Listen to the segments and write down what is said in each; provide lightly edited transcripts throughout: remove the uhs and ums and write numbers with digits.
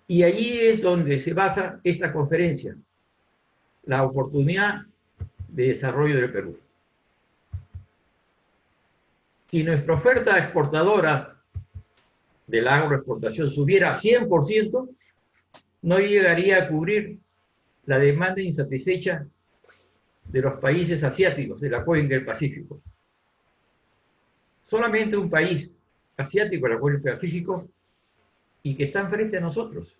Y allí es donde se basa esta conferencia, la oportunidad de desarrollo del Perú. Si nuestra oferta exportadora de la agroexportación subiera a 100%, no llegaría a cubrir la demanda insatisfecha de los países asiáticos de la cuenca del Pacífico. Solamente un país asiático de la cuenca del Pacífico y que está enfrente a nosotros.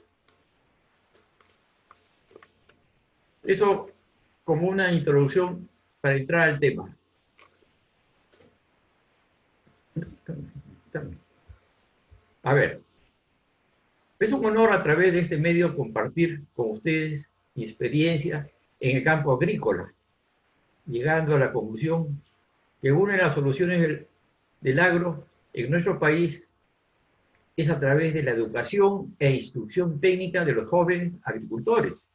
Eso como una introducción para entrar al tema. A ver, es un honor a través de este medio compartir con ustedes mi experiencia en el campo agrícola, llegando a la conclusión que una de las soluciones del agro en nuestro país es a través de la educación e instrucción técnica de los jóvenes agricultores,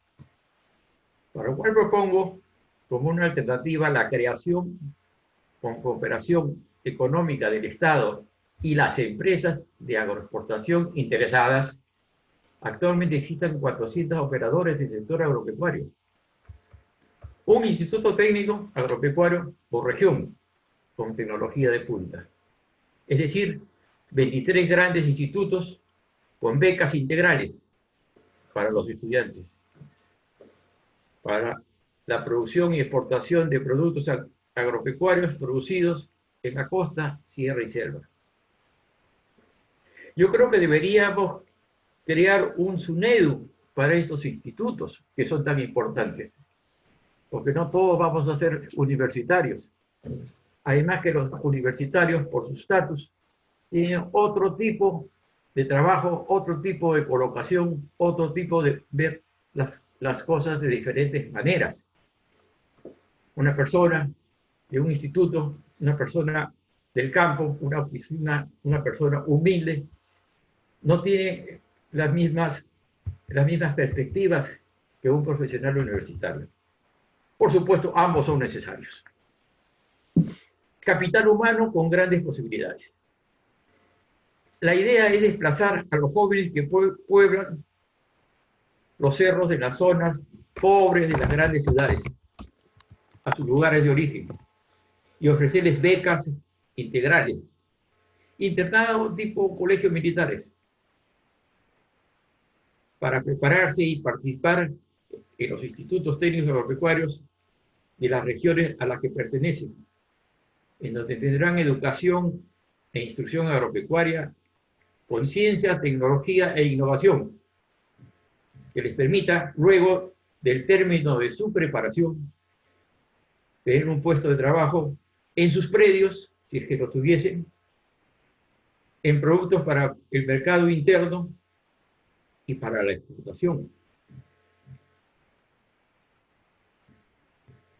para lo cual propongo como una alternativa la creación con cooperación económica del Estado y las empresas de agroexportación interesadas. Actualmente existen 400 operadores del sector agropecuario. Un instituto técnico agropecuario por región, con tecnología de punta. Es decir, 23 grandes institutos con becas integrales para los estudiantes, para la producción y exportación de productos agropecuarios producidos en la costa, sierra y selva. Yo creo que deberíamos crear un SUNEDU para estos institutos que son tan importantes, porque no todos vamos a ser universitarios. Además que los universitarios, por su estatus, tienen otro tipo de trabajo, otro tipo de colocación, otro tipo de ver las cosas de diferentes maneras. Una persona de un instituto, una persona del campo, una persona humilde, no tiene las mismas perspectivas que un profesional universitario. Por supuesto, ambos son necesarios. Capital humano con grandes posibilidades. La idea es desplazar a los jóvenes que pueblan los cerros de las zonas pobres de las grandes ciudades a sus lugares de origen y ofrecerles becas integrales, internado tipo colegios militares, para prepararse y participar en los institutos técnicos agropecuarios de las regiones a las que pertenecen, en donde tendrán educación e instrucción agropecuaria con ciencia, tecnología e innovación, que les permita, luego del término de su preparación, tener un puesto de trabajo en sus predios, si es que lo tuviesen, en productos para el mercado interno y para la exportación,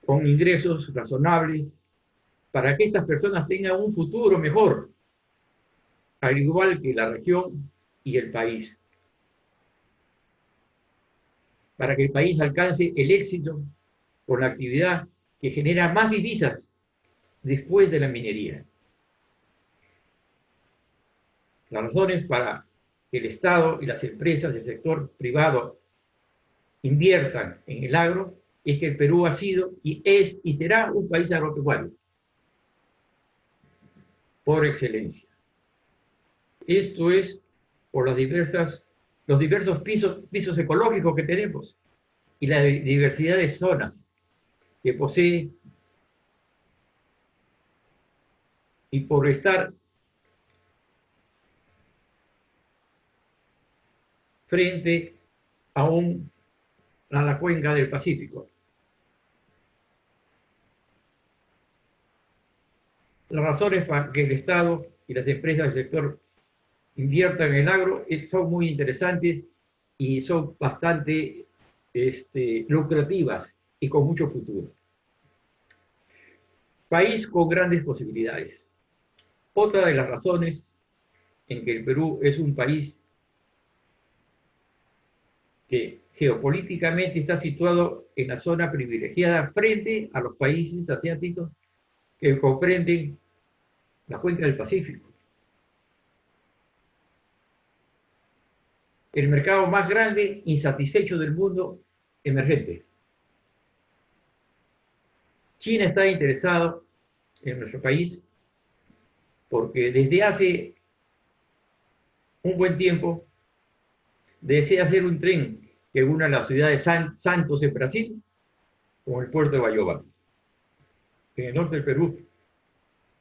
con ingresos razonables, para que estas personas tengan un futuro mejor, al igual que la región y el país, para que el país alcance el éxito con la actividad que genera más divisas después de la minería. Las razones para que el Estado y las empresas del sector privado inviertan en el agro es que el Perú ha sido y es y será un país agropecuario por excelencia. Esto es por los diversos pisos ecológicos que tenemos y la diversidad de zonas que posee, y por estar frente a la cuenca del Pacífico. Las razones para que el Estado y las empresas del sector inviertan en el agro son muy interesantes y son bastante lucrativas y con mucho futuro. País con grandes posibilidades. Otra de las razones en que el Perú es un país que geopolíticamente está situado en la zona privilegiada frente a los países asiáticos que comprenden la cuenca del Pacífico. el mercado más grande insatisfecho del mundo emergente. China está interesado en nuestro país porque desde hace un buen tiempo desea hacer un tren que una la ciudad de Santos en Brasil con el puerto de Bayóvar, en el norte del Perú.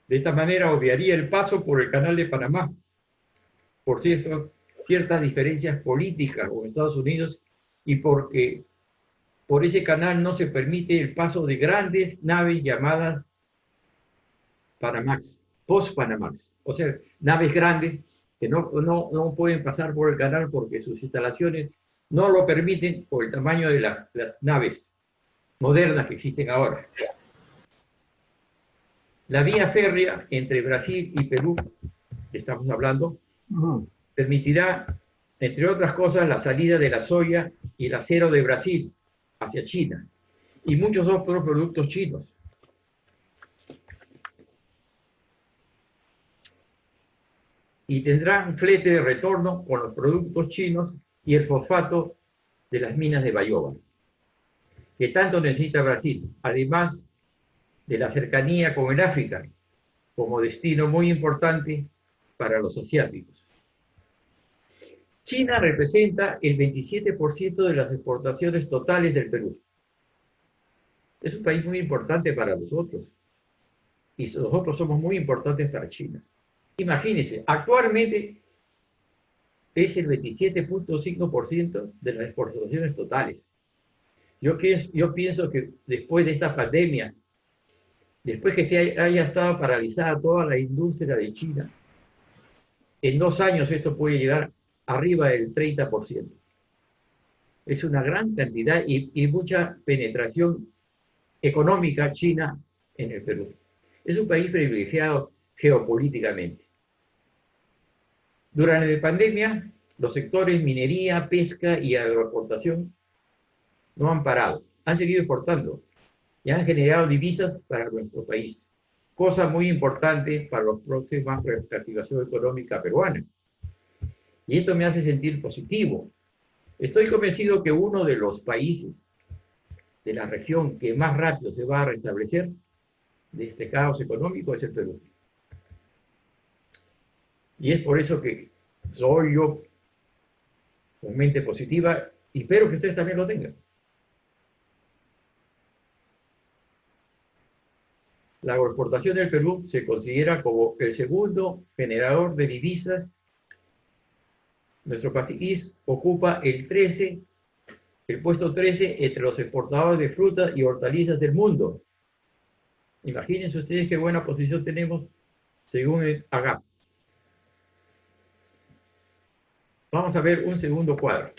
De esta manera obviaría el paso por el canal de Panamá, por ciertas diferencias políticas con Estados Unidos y porque por ese canal no se permite el paso de grandes naves llamadas Panamax, post-Panamax, o sea, naves grandes que no pueden pasar por el canal porque sus instalaciones no lo permiten por el tamaño de las naves modernas que existen ahora. La vía férrea entre Brasil y Perú, que estamos hablando, permitirá, entre otras cosas, la salida de la soya y el acero de Brasil hacia China y muchos otros productos chinos. Y tendrá un flete de retorno con los productos chinos y el fosfato de las minas de Bayóvar, que tanto necesita Brasil, además de la cercanía con el África, como destino muy importante para los asiáticos. China representa el 27% de las exportaciones totales del Perú. Es un país muy importante para nosotros y nosotros somos muy importantes para China. Imagínense, actualmente es el 27.5% de las exportaciones totales. Yo pienso que después de esta pandemia, después que haya estado paralizada toda la industria de China, en 2 años esto puede llegar arriba del 30%. Es una gran cantidad y mucha penetración económica china en el Perú. Es un país privilegiado geopolíticamente. Durante la pandemia, los sectores minería, pesca y agroexportación no han parado, han seguido exportando y han generado divisas para nuestro país, cosa muy importante para la próxima reactivación económica peruana. Y esto me hace sentir positivo. Estoy convencido que uno de los países de la región que más rápido se va a restablecer de este caos económico es el Perú. Y es por eso que soy yo con mente positiva y espero que ustedes también lo tengan. La agroexportación del Perú se considera como el segundo generador de divisas. Nuestro país ocupa el puesto 13 entre los exportadores de frutas y hortalizas del mundo. Imagínense ustedes qué buena posición tenemos según el AGAP. Vamos a ver un segundo cuadro.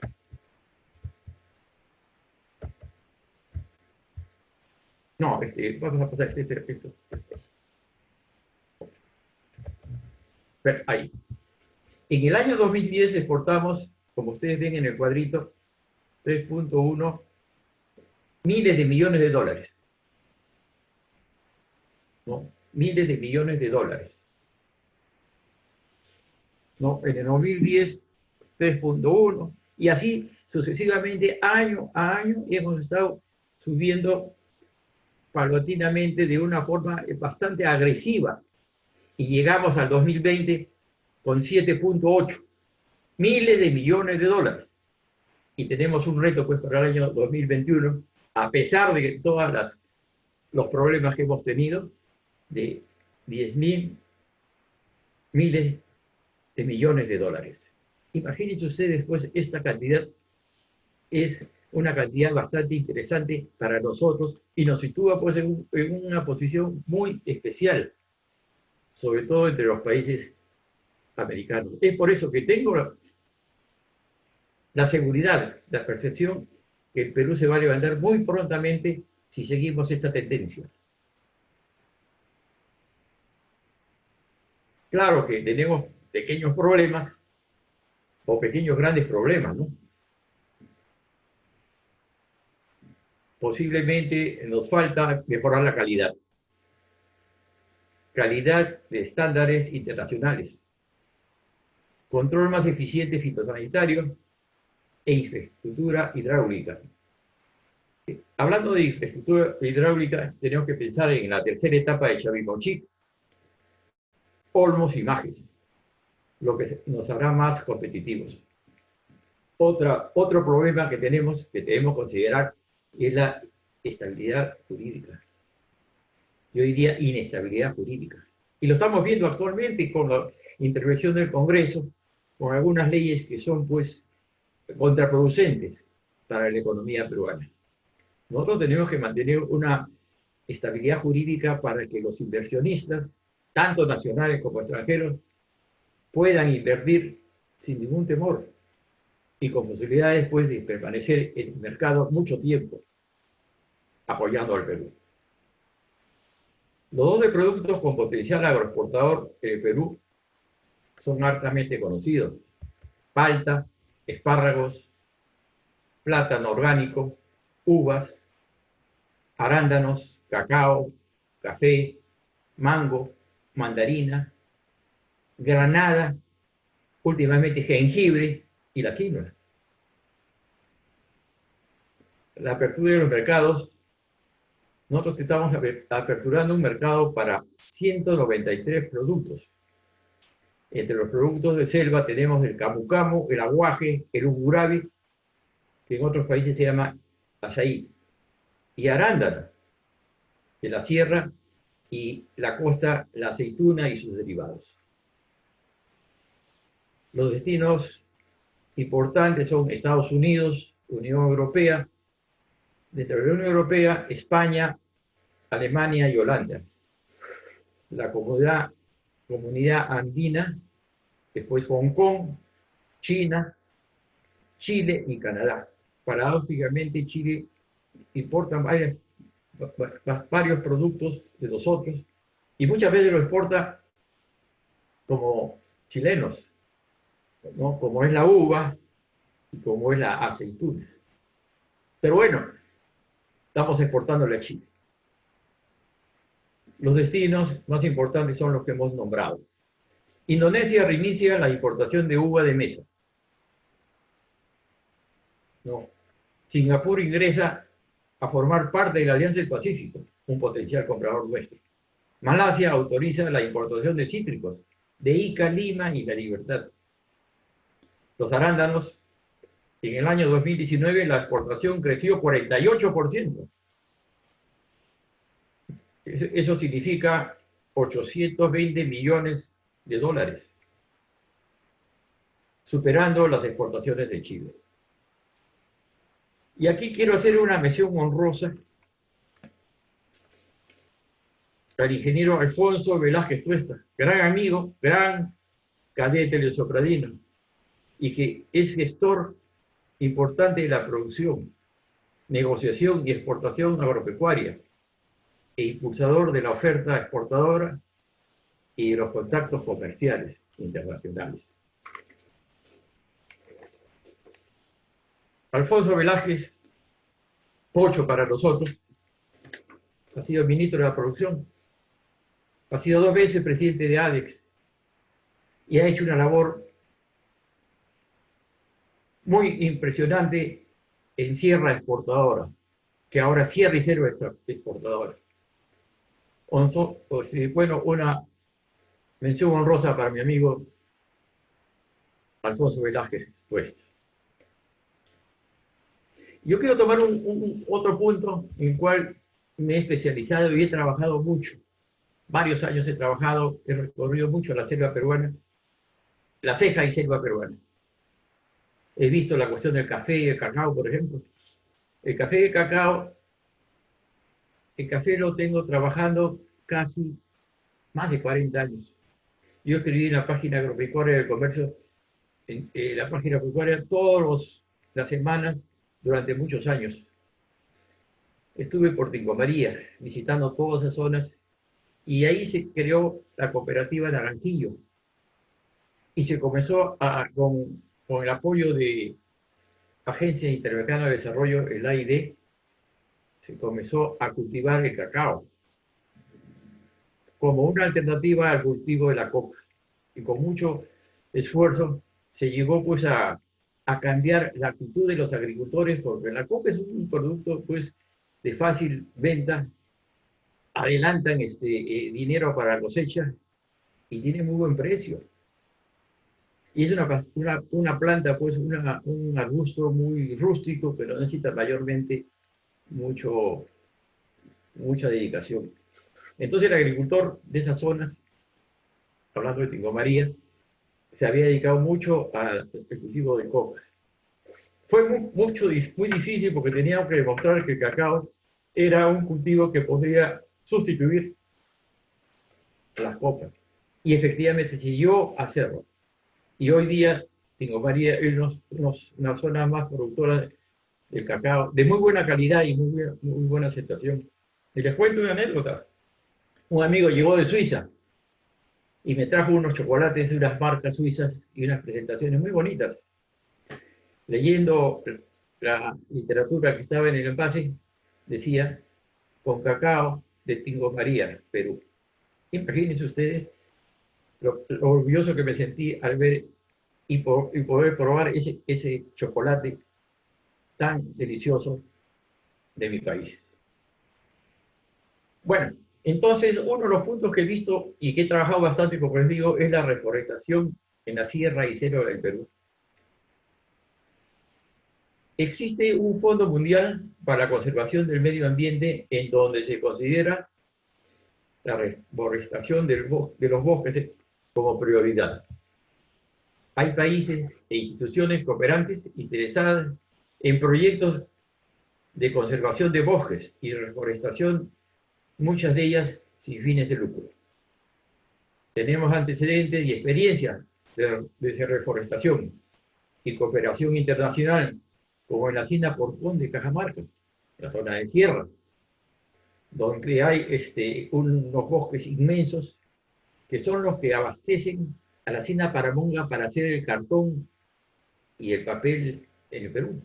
No, vamos a pasar esto. Ahí. En el año 2010 exportamos, como ustedes ven en el cuadrito, 3.1 miles de millones de dólares. ¿No? Miles de millones de dólares. ¿No? En el 2010, 3.1, y así sucesivamente, año a año, hemos estado subiendo paulatinamente de una forma bastante agresiva. Y llegamos al 2020 con 7.8 miles de millones de dólares. Y tenemos un reto pues para el año 2021, a pesar de todos los problemas que hemos tenido, de 10.000 miles de millones de dólares. Imagínense ustedes, pues, esta cantidad es una cantidad bastante interesante para nosotros y nos sitúa, pues, en una posición muy especial, sobre todo entre los países americanos. Es por eso que tengo la seguridad, la percepción que el Perú se va a levantar muy prontamente si seguimos esta tendencia. Claro que tenemos pequeños problemas o pequeños grandes problemas, ¿no? Posiblemente nos falta mejorar la calidad de estándares internacionales, control más eficiente fitosanitario e infraestructura hidráulica. Hablando de infraestructura hidráulica, tenemos que pensar en la tercera etapa de Chaviconchic, Olmos y Majes, lo que nos hará más competitivos. Otro problema que tenemos que debemos considerar es la estabilidad jurídica. Yo diría inestabilidad jurídica. Y lo estamos viendo actualmente con la intervención del Congreso, con algunas leyes que son, pues, contraproducentes para la economía peruana. Nosotros tenemos que mantener una estabilidad jurídica para que los inversionistas, tanto nacionales como extranjeros, puedan invertir sin ningún temor y con posibilidades, pues, de permanecer en el mercado mucho tiempo apoyando al Perú. Los 12 productos con potencial agroexportador en el Perú son altamente conocidos: palta, espárragos, plátano orgánico, uvas, arándanos, cacao, café, mango, mandarina, granada, últimamente jengibre y la quinoa. La apertura de los mercados, nosotros estamos aperturando un mercado para 193 productos. Entre los productos de selva tenemos el camu camu, el aguaje, el ugurabi, que en otros países se llama azaí, y arándano, de la sierra y la costa, la aceituna y sus derivados. Los destinos importantes son Estados Unidos, Unión Europea, dentro de la Unión Europea, España, Alemania y Holanda. La comunidad andina, después Hong Kong, China, Chile y Canadá. Paradójicamente, Chile importa varios productos de nosotros y muchas veces lo exporta como chilenos, ¿no? Como es la uva y como es la aceituna. Pero bueno, estamos exportándole a Chile. Los destinos más importantes son los que hemos nombrado. Indonesia reinicia la importación de uva de mesa, ¿no? Singapur ingresa a formar parte de la Alianza del Pacífico, un potencial comprador nuestro. Malasia autoriza la importación de cítricos, de Ica, Lima y La Libertad. Los arándanos, en el año 2019 la exportación creció 48%. Eso significa 820 millones de dólares, superando las exportaciones de Chile. Y aquí quiero hacer una mención honrosa al ingeniero Alfonso Velázquez Tuesta, gran amigo, gran cadete del Sopradino, y que es gestor importante de la producción, negociación y exportación agropecuaria, e impulsador de la oferta exportadora y de los contactos comerciales internacionales. Alfonso Velázquez, Pocho para nosotros, ha sido ministro de la Producción, ha sido 2 veces presidente de ADEX y ha hecho una labor muy impresionante en Sierra Exportadora, que ahora Sierra y Selva Exportadora. Bueno, una mención honrosa para mi amigo Alfonso Velázquez Tuesta. Yo quiero tomar otro punto en el cual me he especializado y he trabajado mucho. Varios años he trabajado, he recorrido mucho la selva peruana, la ceja y selva peruana. He visto la cuestión del café y el cacao, por ejemplo. El café y el cacao, el café lo tengo trabajando casi más de 40 años. Yo escribí en la página agropecuaria del comercio, en la página agropecuaria todas las semanas durante muchos años. Estuve por Tingo María, visitando todas esas zonas, y ahí se creó la cooperativa Naranjillo. Y se comenzó con el apoyo de Agencia Interamericana de Desarrollo, el AID, se comenzó a cultivar el cacao como una alternativa al cultivo de la coca. Y con mucho esfuerzo se llegó pues a a cambiar la actitud de los agricultores, porque la coca es un producto pues, de fácil venta, adelantan dinero para la cosecha y tiene muy buen precio. Y es una planta, pues, un arbusto muy rústico, pero necesita mayormente mucha dedicación. Entonces el agricultor de esas zonas, hablando de Tingo María, se había dedicado mucho al cultivo de coca. Fue muy difícil porque teníamos que demostrar que el cacao era un cultivo que podría sustituir las copas. Y efectivamente se siguió a hacerlo. Y hoy día Tingo María es una zona más productora del cacao, de muy buena calidad y muy buena aceptación. Y les cuento una anécdota. Un amigo llegó de Suiza y me trajo unos chocolates de unas marcas suizas y unas presentaciones muy bonitas. Leyendo la literatura que estaba en el envase, decía, con cacao de Tingo María, Perú. Imagínense ustedes lo orgulloso que me sentí al ver y poder probar ese chocolate tan delicioso de mi país. Bueno, entonces uno de los puntos que he visto y que he trabajado bastante, como les digo, es la reforestación en la sierra y selva del Perú. Existe un Fondo Mundial para la Conservación del Medio Ambiente en donde se considera la reforestación de los bosques como prioridad. Hay países e instituciones cooperantes interesadas en proyectos de conservación de bosques y reforestación, muchas de ellas sin fines de lucro. Tenemos antecedentes y experiencias de reforestación y cooperación internacional, como en la hacienda Portón de Cajamarca, la zona de sierra, donde hay unos bosques inmensos que son los que abastecen a la hacienda Paramonga para hacer el cartón y el papel en el Perú.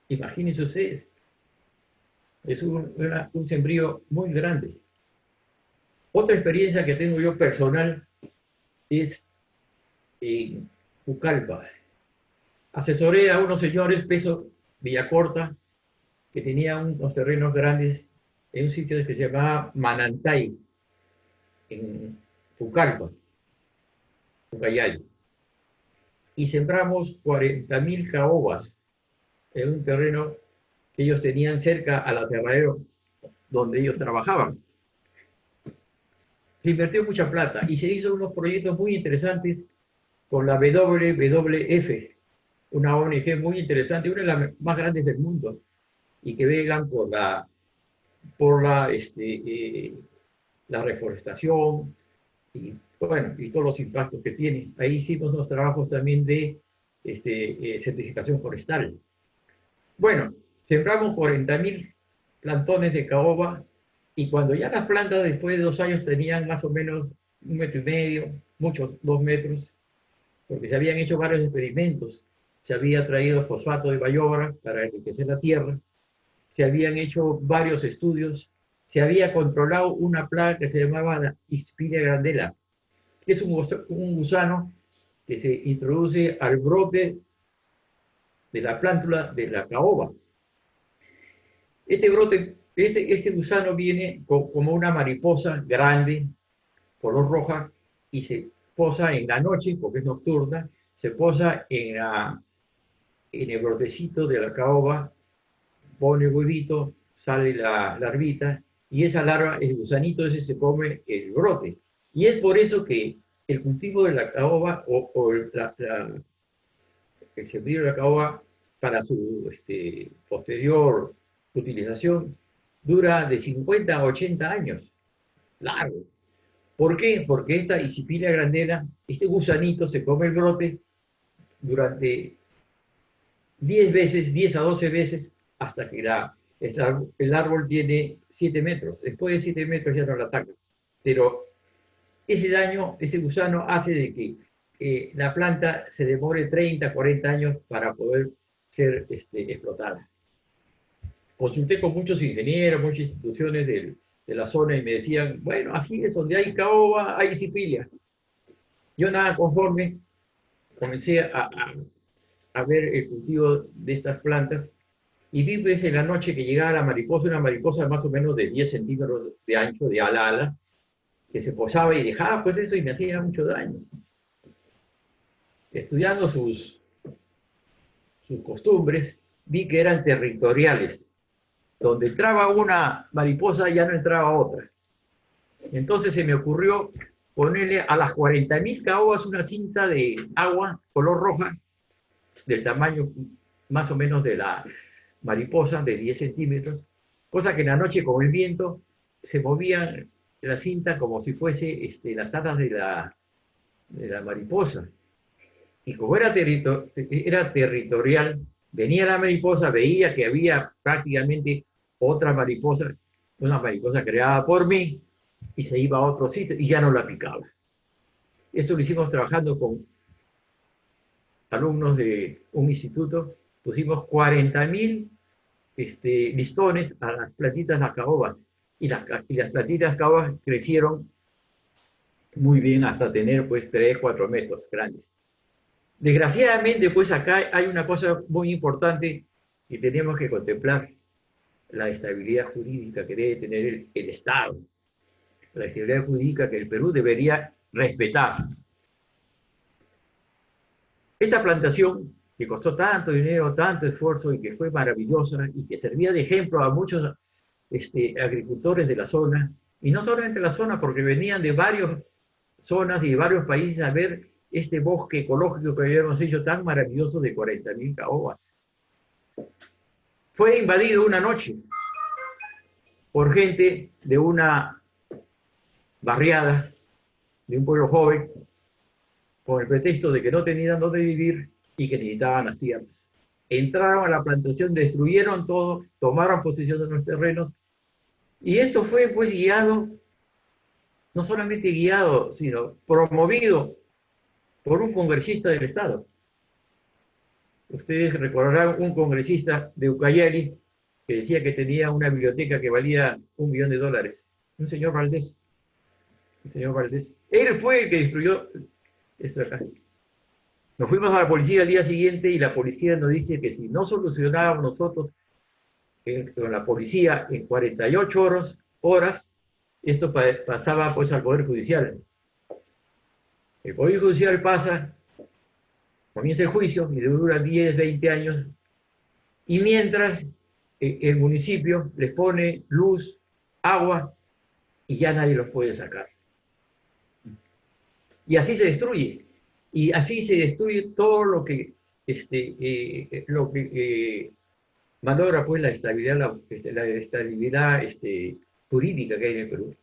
Imagínense ustedes, es un sembrío muy grande. Otra experiencia que tengo yo personal es en Pucallpa. Asesoré a unos señores, Peso Villacorta, que tenían unos terrenos grandes en un sitio que se llamaba Manantay, en Pucallpa, Ucayali. Y sembramos 40.000 caobas en un terreno que ellos tenían cerca al aserradero donde ellos trabajaban. Se invirtió mucha plata y se hizo unos proyectos muy interesantes con la WWF, una ONG muy interesante, una de las más grandes del mundo, y que velan la reforestación y, bueno, y todos los impactos que tiene. Ahí hicimos unos trabajos también de certificación forestal. Bueno, sembramos 40.000 plantones de caoba y cuando ya las plantas después de 2 años tenían más o menos 1,5 metros, muchos 2 metros, porque se habían hecho varios experimentos. Se había traído fosfato de bayobra para enriquecer la tierra, se habían hecho varios estudios, se había controlado una plaga que se llamaba la Hispidea grandela, que es un gusano que se introduce al brote de la plántula de la caoba. Este gusano viene como una mariposa grande, color roja, y se posa en la noche, porque es nocturna, se posa en el brotecito de la caoba, pone huevito, sale la larvita, y esa larva, el gusanito ese se come el brote. Y es por eso que el cultivo de la caoba o el sembrío de la caoba para su posterior utilización dura de 50 a 80 años. Largo. ¿Por qué? Porque esta Hispidea grandela, este gusanito se come el brote durante 10 a 12 veces, hasta que el árbol tiene 7 metros. Después de 7 metros ya no la ataca. Pero ese daño, ese gusano hace de que la planta se demore 30, 40 años para poder ser explotada. Consulté con muchos ingenieros, muchas instituciones de la zona y me decían, bueno, así es, donde hay caoba, hay Hispidea. Yo nada conforme, comencé a ver el cultivo de estas plantas y vi desde la noche que llegaba la mariposa, una mariposa más o menos de 10 centímetros de ancho, de ala a ala, que se posaba y dejaba pues eso y me hacía mucho daño. Estudiando sus costumbres, vi que eran territoriales. Donde entraba una mariposa ya no entraba otra. Entonces se me ocurrió ponerle a las 40.000 caobas una cinta de agua color roja, del tamaño más o menos de la mariposa, de 10 centímetros, cosa que en la noche con el viento se movía la cinta como si fuese las alas de la mariposa. Y como era territorial, venía la mariposa, veía que había prácticamente otra mariposa, una mariposa creada por mí, y se iba a otro sitio y ya no la picaba. Esto lo hicimos trabajando con alumnos de un instituto, pusimos 40.000 listones a las plantitas de caobas, y las plantitas caobas crecieron muy bien hasta tener pues 3, 4 metros grandes. Desgraciadamente, pues acá hay una cosa muy importante que tenemos que contemplar, la estabilidad jurídica que debe tener el Estado, la estabilidad jurídica que el Perú debería respetar. Esta plantación, que costó tanto dinero, tanto esfuerzo y que fue maravillosa y que servía de ejemplo a muchos agricultores de la zona, y no solamente de la zona, porque venían de varias zonas y de varios países a ver este bosque ecológico que habíamos hecho tan maravilloso de 40.000 caobas. Fue invadido una noche por gente de una barriada, de un pueblo joven, con el pretexto de que no tenían dónde vivir y que necesitaban las tierras. Entraron a la plantación, destruyeron todo, tomaron posesión de los terrenos, y esto fue pues guiado, no solamente guiado, sino promovido por un congresista del Estado. Ustedes recordarán un congresista de Ucayali que decía que tenía una biblioteca que valía $1 millón. Un señor Valdés. El señor Valdés. Él fue el que destruyó esto de acá. Nos fuimos a la policía al día siguiente y la policía nos dice que si no solucionábamos nosotros con la policía en 48 horas, esto pasaba pues al Poder Judicial. El Poder Judicial pasa, comienza el juicio y dura 10, 20 años, y mientras el municipio les pone luz, agua, y ya nadie los puede sacar. Y así se destruye. Y así se destruye todo lo que valora pues la estabilidad, la estabilidad jurídica que hay en el Perú.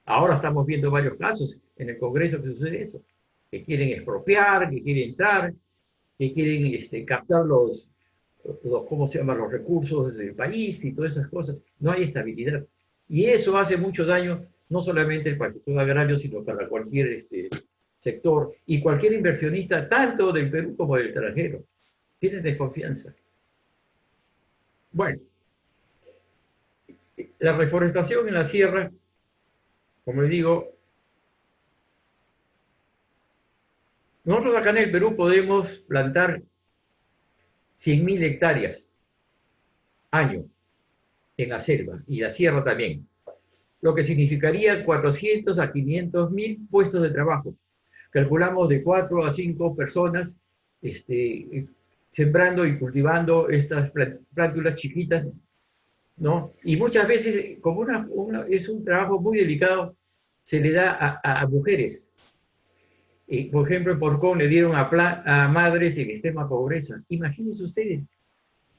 Ahora estamos viendo varios casos en el Congreso que sucede eso, que quieren expropiar, que quieren entrar, que quieren captar ¿cómo se llama?, los recursos del país y todas esas cosas. No hay estabilidad. Y eso hace mucho daño, no solamente para el sector agrario, sino para cualquier sector y cualquier inversionista, tanto del Perú como del extranjero. Tienen desconfianza. Bueno, la reforestación en la sierra, como les digo, nosotros acá en el Perú podemos plantar 100.000 hectáreas año en la selva y la sierra también, lo que significaría 400 a 500.000 puestos de trabajo. Calculamos de 4 a 5 personas sembrando y cultivando estas plántulas chiquitas, ¿no? Y muchas veces, como es un trabajo muy delicado, se le da a mujeres. Por ejemplo, en Porcón le dieron a madres en extrema pobreza. Imagínense ustedes,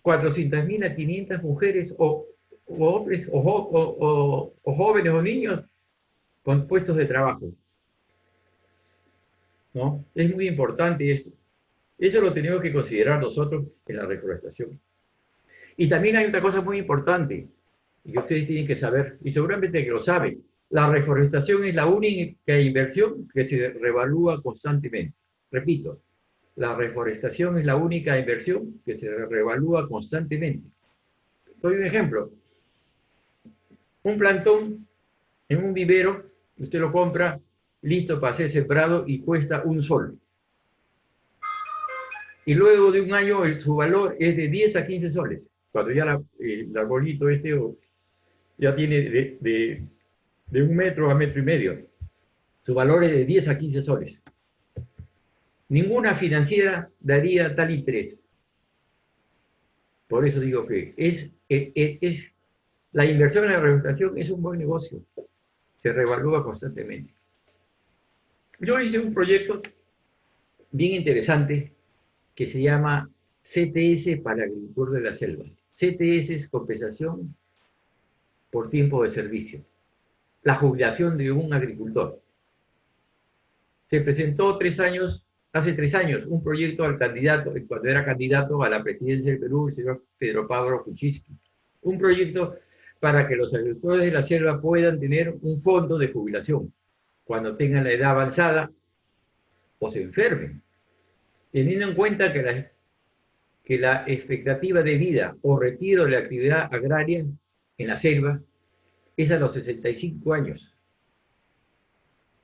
400.000 a 500 mujeres o hombres o jóvenes o niños con puestos de trabajo, ¿no? Es muy importante esto. Eso lo tenemos que considerar nosotros en la reforestación. Y también hay otra cosa muy importante, y que ustedes tienen que saber, y seguramente que lo saben. La reforestación es la única inversión que se revalúa constantemente. Repito, la reforestación es la única inversión que se revalúa constantemente. Doy un ejemplo. Un plantón en un vivero, usted lo compra listo para ser sembrado y cuesta $1. y luego de un año su valor es de 10 a 15 soles. Cuando ya el arbolito ya tiene de 1 metro a 1,5 metros. Su valor es de 10 a 15 soles. Ninguna financiera daría tal interés. Por eso digo que la inversión en la rehabilitación es un buen negocio. Se revalúa constantemente. Yo hice un proyecto bien interesante que se llama CTS para el agricultor de la selva. CTS es compensación por tiempo de servicio. La jubilación de un agricultor. Se presentó hace 3 años, un proyecto al candidato, cuando era candidato a la presidencia del Perú, el señor Pedro Pablo Kuczynski. Un proyecto para que los agricultores de la selva puedan tener un fondo de jubilación cuando tengan la edad avanzada o se enfermen, teniendo en cuenta que la expectativa de vida o retiro de la actividad agraria en la selva es a los 65 años.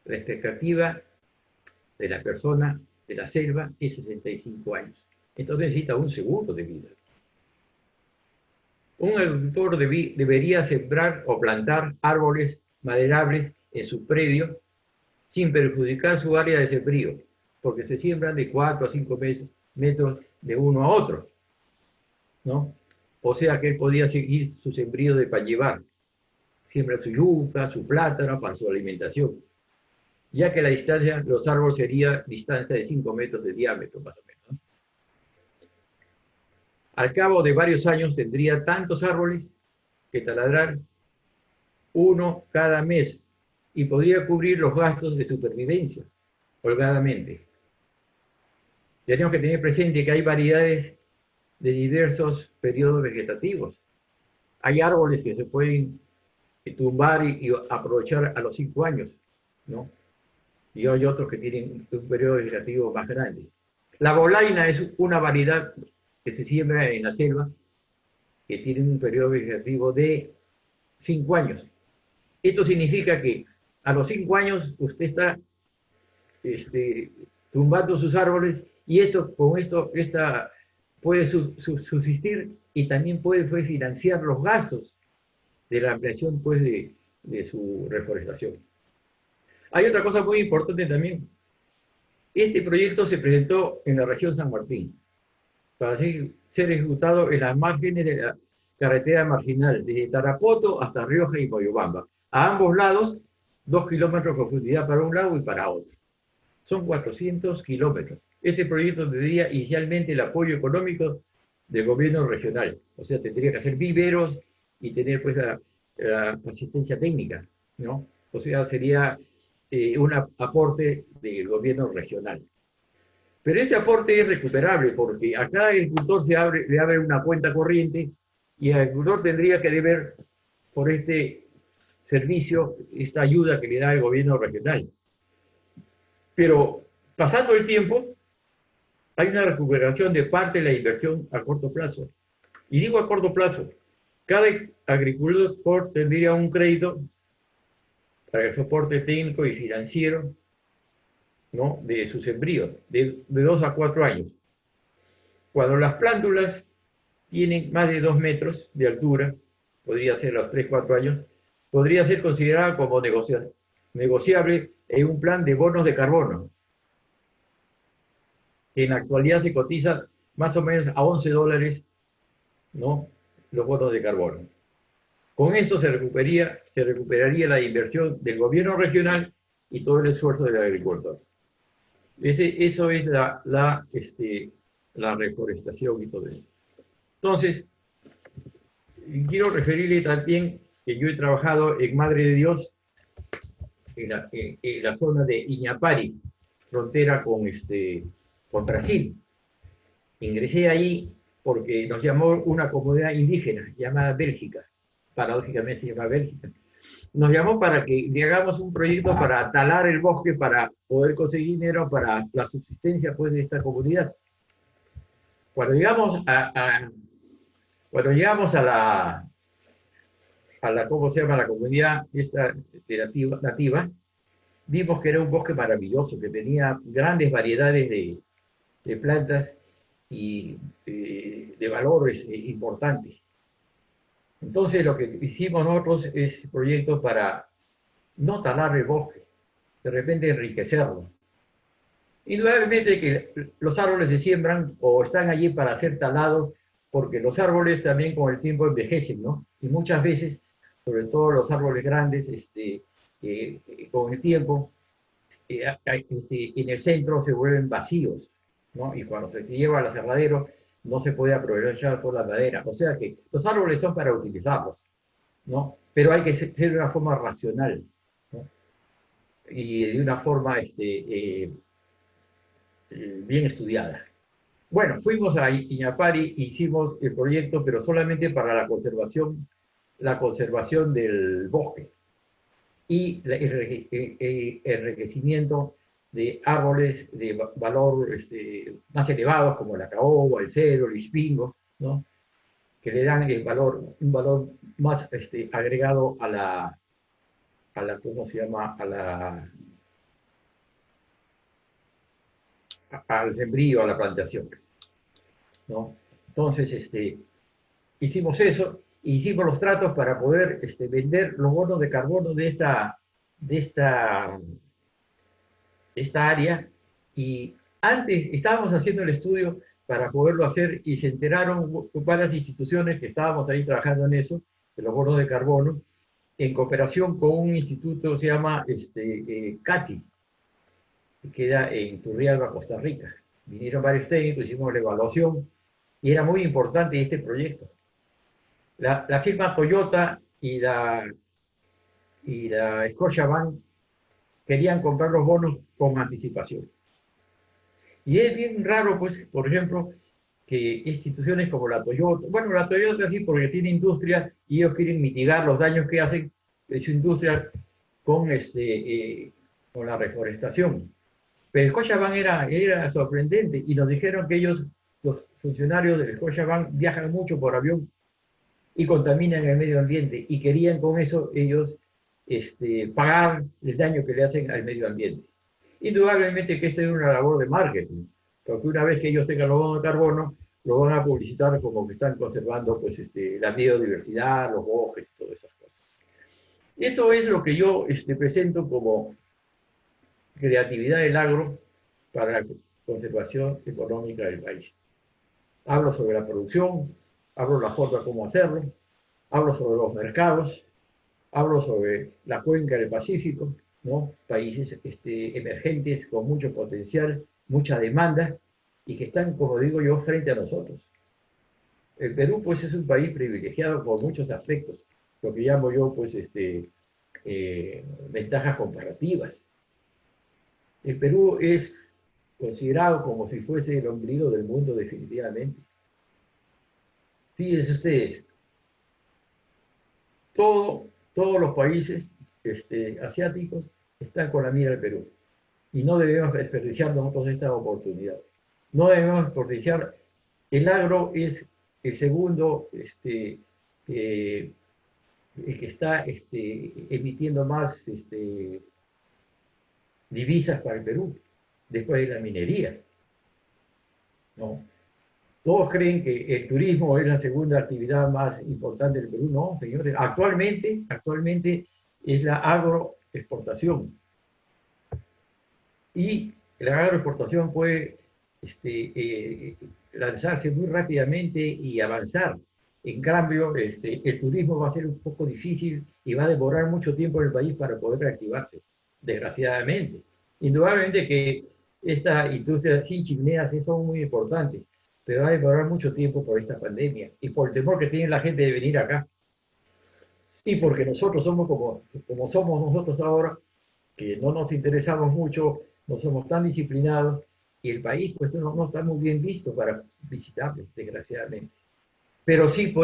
La expectativa de la persona de la selva es 65 años. Entonces necesita un seguro de vida. Un agricultor debería sembrar o plantar árboles maderables en su predio sin perjudicar su área de sembrío, porque se siembran de 4 a 5 metros de uno a otro, ¿no? O sea que él podía seguir su sembrío de para llevar. Siembra su yuca, su plátano para su alimentación, ya que la distancia, los árboles sería distancia de 5 metros de diámetro, más o menos, ¿no? Al cabo de varios años tendría tantos árboles que taladrar uno cada mes y podría cubrir los gastos de supervivencia, holgadamente. Tenemos que tener presente que hay variedades de diversos periodos vegetativos. Hay árboles que se pueden tumbar y aprovechar a los 5 años, ¿no? Y hay otros que tienen un periodo vegetativo más grande. La bolaina es una variedad que se siembra en la selva que tiene un periodo vegetativo de 5 años. Esto significa que a los 5 años usted está tumbando sus árboles y con esto puede subsistir y también puede financiar los gastos de la ampliación pues, de su reforestación. Hay otra cosa muy importante también. Este proyecto se presentó en la región San Martín para ser ejecutado en las márgenes de la carretera marginal, desde Tarapoto hasta Rioja y Moyobamba. A ambos lados, 2 kilómetros de profundidad para un lado y para otro. Son 400 kilómetros. Este proyecto tendría inicialmente el apoyo económico del gobierno regional. O sea, tendría que hacer viveros y tener pues la asistencia técnica, ¿no? O sea, sería un aporte del gobierno regional. Pero este aporte es recuperable porque a cada agricultor le abre una cuenta corriente y el agricultor tendría que deber por este servicio, esta ayuda que le da el gobierno regional. Pero pasando el tiempo, hay una recuperación de parte de la inversión a corto plazo. Y digo a corto plazo, cada agricultor tendría un crédito para el soporte técnico y financiero, ¿no?, de su sembrío, de 2 a 4 años. Cuando las plántulas tienen más de 2 metros de altura, podría ser a los 3, 4 años, podría ser considerada como negociable en un plan de bonos de carbono, que en la actualidad se cotiza más o menos a $11, ¿no?, los bonos de carbono. Con eso se recuperaría la inversión del gobierno regional y todo el esfuerzo del agricultor. Eso es la reforestación y todo eso. Entonces, quiero referirle también que yo he trabajado en Madre de Dios, en la zona de Iñapari, frontera con Brasil. Ingresé ahí porque nos llamó una comunidad indígena llamada Bélgica, paradójicamente se llama Bélgica. Nos llamó para que le hagamos un proyecto para talar el bosque para poder conseguir dinero para la subsistencia pues, de esta comunidad. Cuando llegamos a la ¿cómo se llama?, la comunidad esta nativa, vimos que era un bosque maravilloso, que tenía grandes variedades de plantas y de valores importantes. Entonces lo que hicimos nosotros es proyectos para no talar el bosque, de repente enriquecerlo. Indudablemente que los árboles se siembran o están allí para ser talados, porque los árboles también con el tiempo envejecen, ¿no? Y muchas veces, sobre todo los árboles grandes, con el tiempo, en el centro se vuelven vacíos, ¿no? Y cuando se lleva al aserradero no se puede aprovechar toda la madera. O sea que los árboles son para utilizarlos, ¿no? Pero hay que ser de una forma racional, ¿no? Y de una forma bien estudiada. Bueno, fuimos a Iñapari, hicimos el proyecto, pero solamente para la conservación del bosque y el enriquecimiento de árboles de valor más elevados como la caoba, el cedro, el ispingo, ¿no? Que le dan un valor más agregado ¿cómo se llama? Al sembrío, a la plantación, ¿no? Entonces, hicimos eso, hicimos los tratos para poder vender los bonos de carbono de esta, esta área, y antes estábamos haciendo el estudio para poderlo hacer y se enteraron varias instituciones que estábamos ahí trabajando en eso, de los bonos de carbono, en cooperación con un instituto que se llama CATI, que queda en Turrialba, Costa Rica. Vinieron varios técnicos, hicimos la evaluación y era muy importante este proyecto. La firma Toyota y la Scotiabank querían comprar los bonos con anticipación. Y es bien raro, pues, por ejemplo, que instituciones como la Toyota, bueno, la Toyota sí, porque tiene industria y ellos quieren mitigar los daños que hacen de su industria con, con la reforestación. Pero Scotiabank era sorprendente y nos dijeron que ellos, los funcionarios del Scotiabank, viajan mucho por avión y contaminan el medio ambiente y querían con eso ellos pagar el daño que le hacen al medio ambiente. Indudablemente que esta es una labor de marketing, porque una vez que ellos tengan los bonos de carbono, lo van a publicitar como que están conservando pues, la biodiversidad, los bosques y todas esas cosas. Esto es lo que yo presento como creatividad del agro para la conservación económica del país. Hablo sobre la producción, hablo la forma cómo hacerlo, hablo sobre los mercados, hablo sobre la cuenca del Pacífico, ¿no? Países emergentes con mucho potencial, mucha demanda y que están, como digo yo, frente a nosotros. El Perú, pues, es un país privilegiado por muchos aspectos, lo que llamo yo, pues, ventajas comparativas. El Perú es considerado como si fuese el ombligo del mundo definitivamente. Fíjense ustedes, todos los países asiáticos están con la mira al Perú. Y no debemos desperdiciar nosotros esta oportunidad. No debemos desperdiciar. El agro es el segundo, el que está emitiendo más divisas para el Perú, después de la minería, ¿no? Todos creen que el turismo es la segunda actividad más importante del Perú. No, señores. Actualmente es la agroexportación. Y la agroexportación puede lanzarse muy rápidamente y avanzar. En cambio, el turismo va a ser un poco difícil y va a demorar mucho tiempo en el país para poder reactivarse, desgraciadamente. Indudablemente que esta industria sin chimeneas son muy importantes, pero va a demorar mucho tiempo por esta pandemia y por el temor que tiene la gente de venir acá. Y porque nosotros somos como somos nosotros ahora, que no nos interesamos mucho, no somos tan disciplinados, y el país pues no está muy bien visto para visitarlo, desgraciadamente. Pero sí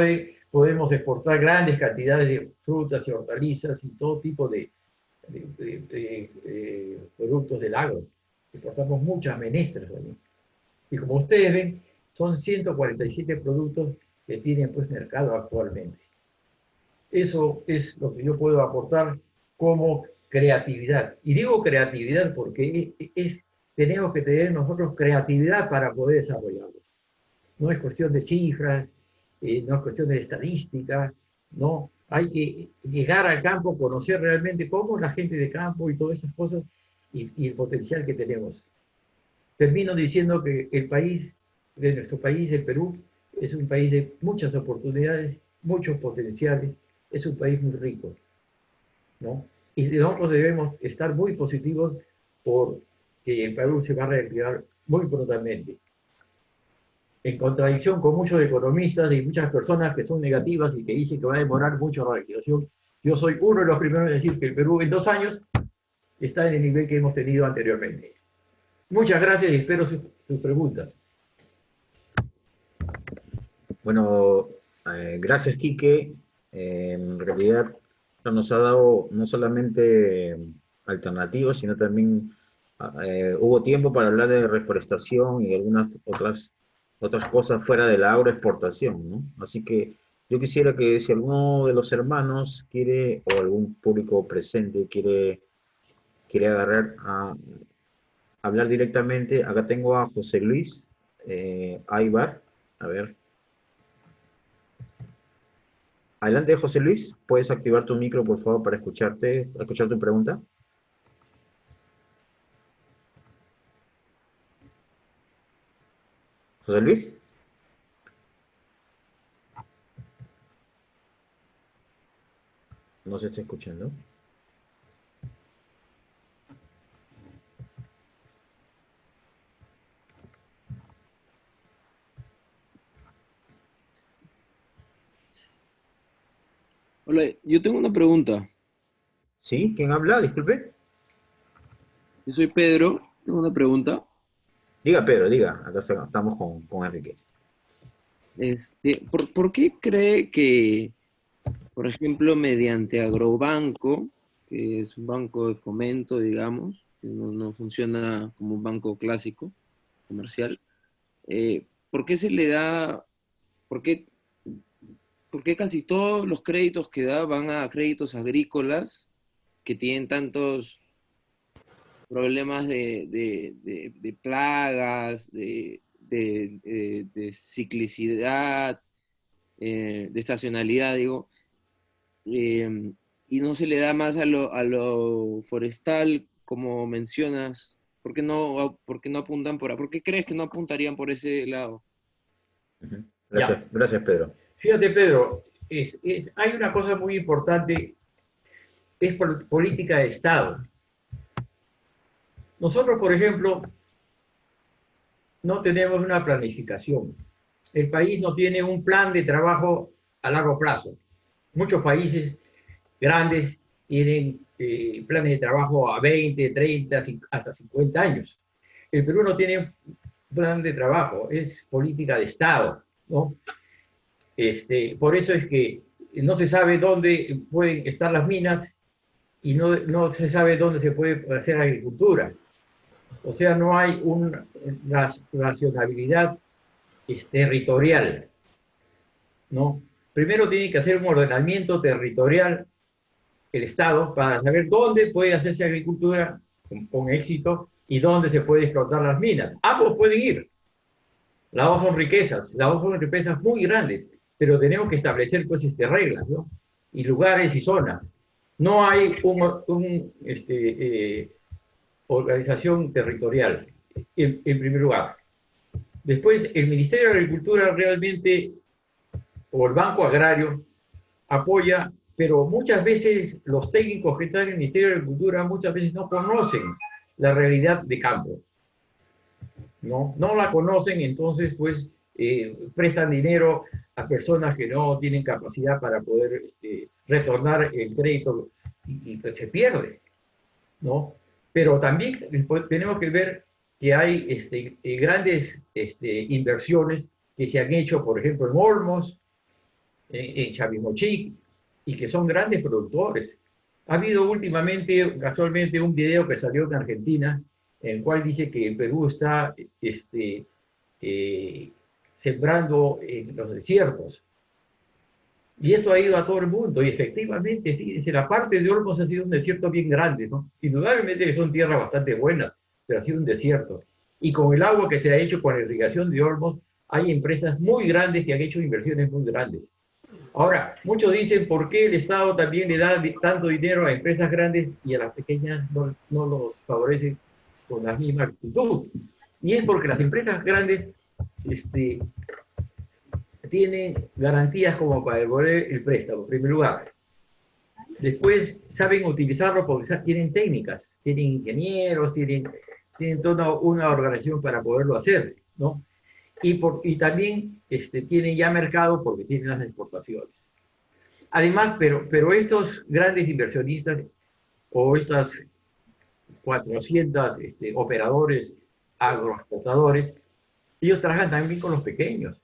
podemos exportar grandes cantidades de frutas y hortalizas y todo tipo de productos del agro. Exportamos muchas menestras también. Y como ustedes ven, son 147 productos que tienen pues mercado actualmente. Eso es lo que yo puedo aportar como creatividad. Y digo creatividad porque tenemos que tener nosotros creatividad para poder desarrollarlo. no es cuestión de cifras, no es cuestión de estadística, no, hay que llegar al campo, conocer realmente cómo la gente de campo y todas esas cosas y el potencial que tenemos. Termino diciendo que el país, de nuestro país, el Perú, es un país de muchas oportunidades, muchos potenciales, es un país muy rico, ¿no? Y nosotros debemos estar muy positivos porque el Perú se va a reactivar muy prontamente. En contradicción con muchos economistas y muchas personas que son negativas y que dicen que va a demorar mucho la reactivación, yo soy uno de los primeros en decir que el Perú en 2 años está en el nivel que hemos tenido anteriormente. Muchas gracias y espero sus preguntas. Bueno, gracias, Quique. En realidad nos ha dado no solamente alternativas, sino también hubo tiempo para hablar de reforestación y algunas otras cosas fuera de la agroexportación, ¿no? Así que yo quisiera que si alguno de los hermanos quiere, o algún público presente quiere agarrar a hablar directamente, acá tengo a José Luis Aybar. A ver. Adelante, José Luis. ¿Puedes activar tu micro, por favor, para escuchar tu pregunta? José Luis. No se está escuchando. Hola, yo tengo una pregunta. ¿Sí? ¿Quién habla? Disculpe. Yo soy Pedro, tengo una pregunta. Diga, Pedro, diga. Acá estamos con Enrique. ¿Por qué cree que, por ejemplo, mediante Agrobanco, que es un banco de fomento, digamos, que no funciona como un banco clásico, comercial, ¿por qué se le da, por qué, por qué casi todos los créditos que da van a créditos agrícolas que tienen tantos problemas de plagas, de ciclicidad, de estacionalidad, digo, y no se le da más a lo forestal, como mencionas? Por qué no apuntan por ahí? ¿Por qué crees que no apuntarían por ese lado? Gracias, Ya, gracias, Pedro. fíjate Pedro, hay una cosa muy importante, es política de Estado. Nosotros, por ejemplo, no tenemos una planificación. El país no tiene un plan de trabajo a largo plazo. Muchos países grandes tienen planes de trabajo a 20, 30, hasta 50 años. El Perú no tiene plan de trabajo, es política de Estado, ¿no? Por eso es que no se sabe dónde pueden estar las minas y no se sabe dónde se puede hacer agricultura. O sea, no hay una racionalidad territorial, ¿no? Primero tiene que hacer un ordenamiento territorial el Estado para saber dónde puede hacerse agricultura con éxito y dónde se puede explotar las minas. Ambos pueden ir. Las dos son riquezas muy grandes, pero tenemos que establecer pues reglas, ¿no? Y lugares y zonas. No hay organización territorial, en primer lugar. Después, el Ministerio de Agricultura realmente, o el Banco Agrario, apoya, pero muchas veces los técnicos que están en el Ministerio de Agricultura muchas veces no conocen la realidad de campo. No la conocen, entonces pues prestan dinero a personas que no tienen capacidad para poder retornar el crédito y pues se pierde, ¿no? Pero también tenemos que ver que hay grandes inversiones que se han hecho, por ejemplo, en Olmos, en Chavimochic, y que son grandes productores. Ha habido últimamente, casualmente, un video que salió en Argentina, en el cual dice que el Perú está eh, sembrando en los desiertos. Y esto ha ido a todo el mundo, y efectivamente, fíjense, la parte de Olmos ha sido un desierto bien grande, ¿no? Indudablemente que son tierras bastante buenas, pero ha sido un desierto. Y con el agua que se ha hecho con la irrigación de Olmos, hay empresas muy grandes que han hecho inversiones muy grandes. Ahora, muchos dicen, ¿por qué el Estado también le da tanto dinero a empresas grandes y a las pequeñas no los favorece con la misma actitud? Y es porque las empresas grandes este, tienen garantías como para devolver el préstamo, en primer lugar. Después saben utilizarlo porque tienen técnicas, tienen ingenieros, tienen toda una organización para poderlo hacer, ¿no? Y también tienen ya mercado porque tienen las exportaciones. Además, pero estos grandes inversionistas o estas 400 operadores agroexportadores, ellos trabajan también con los pequeños.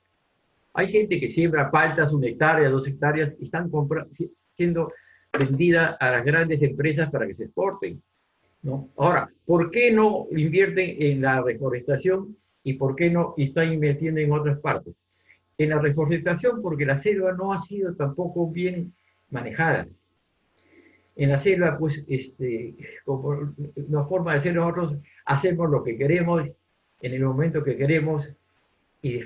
Hay gente que siembra paltas, 1 hectárea, 2 hectáreas, y están siendo vendida a las grandes empresas para que se exporten, ¿no? Ahora, ¿por qué no invierten en la reforestación y por qué no están invirtiendo en otras partes? En la reforestación, porque la selva no ha sido tampoco bien manejada. En la selva, pues, como una forma de ser nosotros, hacemos lo que queremos en el momento que queremos y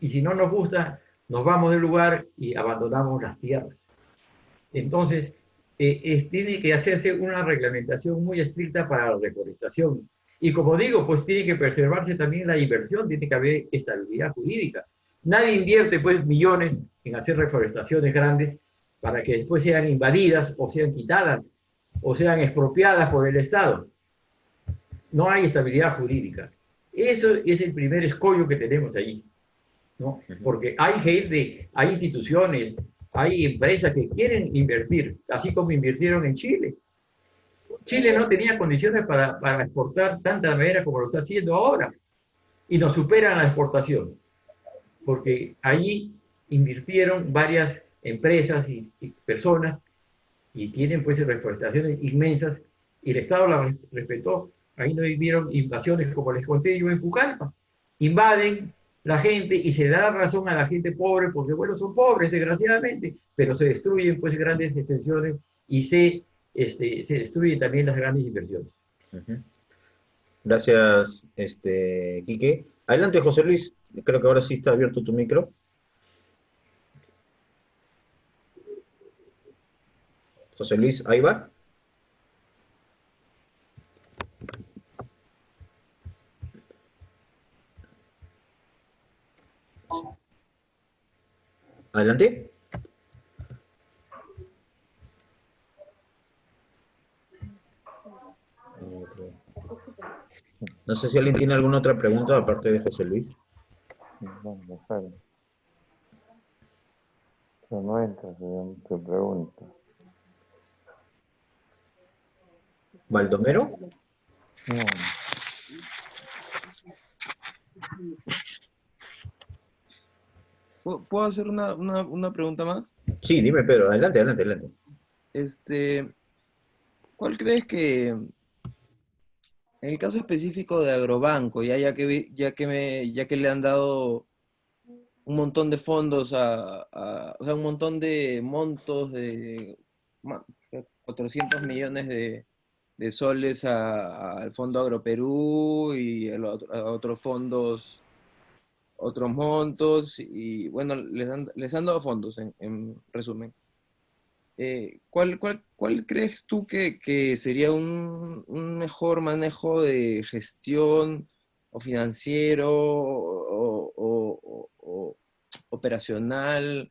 si no nos gusta, nos vamos del lugar y abandonamos las tierras. Entonces, tiene que hacerse una reglamentación muy estricta para la reforestación. Y como digo, pues tiene que preservarse también la inversión, tiene que haber estabilidad jurídica. Nadie invierte pues millones en hacer reforestaciones grandes para que después sean invadidas o sean quitadas o sean expropiadas por el Estado. No hay estabilidad jurídica. Eso es el primer escollo que tenemos allí, ¿no? Porque hay gente, hay instituciones, hay empresas que quieren invertir, así como invirtieron en Chile. Chile no tenía condiciones para exportar tanta madera como lo está haciendo ahora y nos superan la exportación, porque allí invirtieron varias empresas y personas y tienen pues reforestaciones inmensas y el Estado la respetó. Ahí no vivieron invasiones como les conté yo en Pucallpa. Invaden la gente y se da razón a la gente pobre porque, bueno, son pobres desgraciadamente, pero se destruyen pues grandes extensiones y se destruyen también las grandes inversiones. Gracias, Quique. Adelante, José Luis. Creo que ahora sí está abierto tu micro. José Luis, ahí va. Adelante. No sé si alguien tiene alguna otra pregunta aparte de José Luis. No entra, te pregunta. ¿Baldomero? No. ¿Puedo hacer una pregunta más? Sí, dime, Pedro. Adelante, adelante, adelante. ¿Cuál crees que, en el caso específico de Agrobanco, ya que le han dado un montón de fondos o sea, un montón de montos de 400 millones de soles al Fondo Agroperú y a otros fondos, otros montos, y bueno, les han dado fondos, en resumen. ¿Cuál crees tú que sería un mejor manejo de gestión o financiero o operacional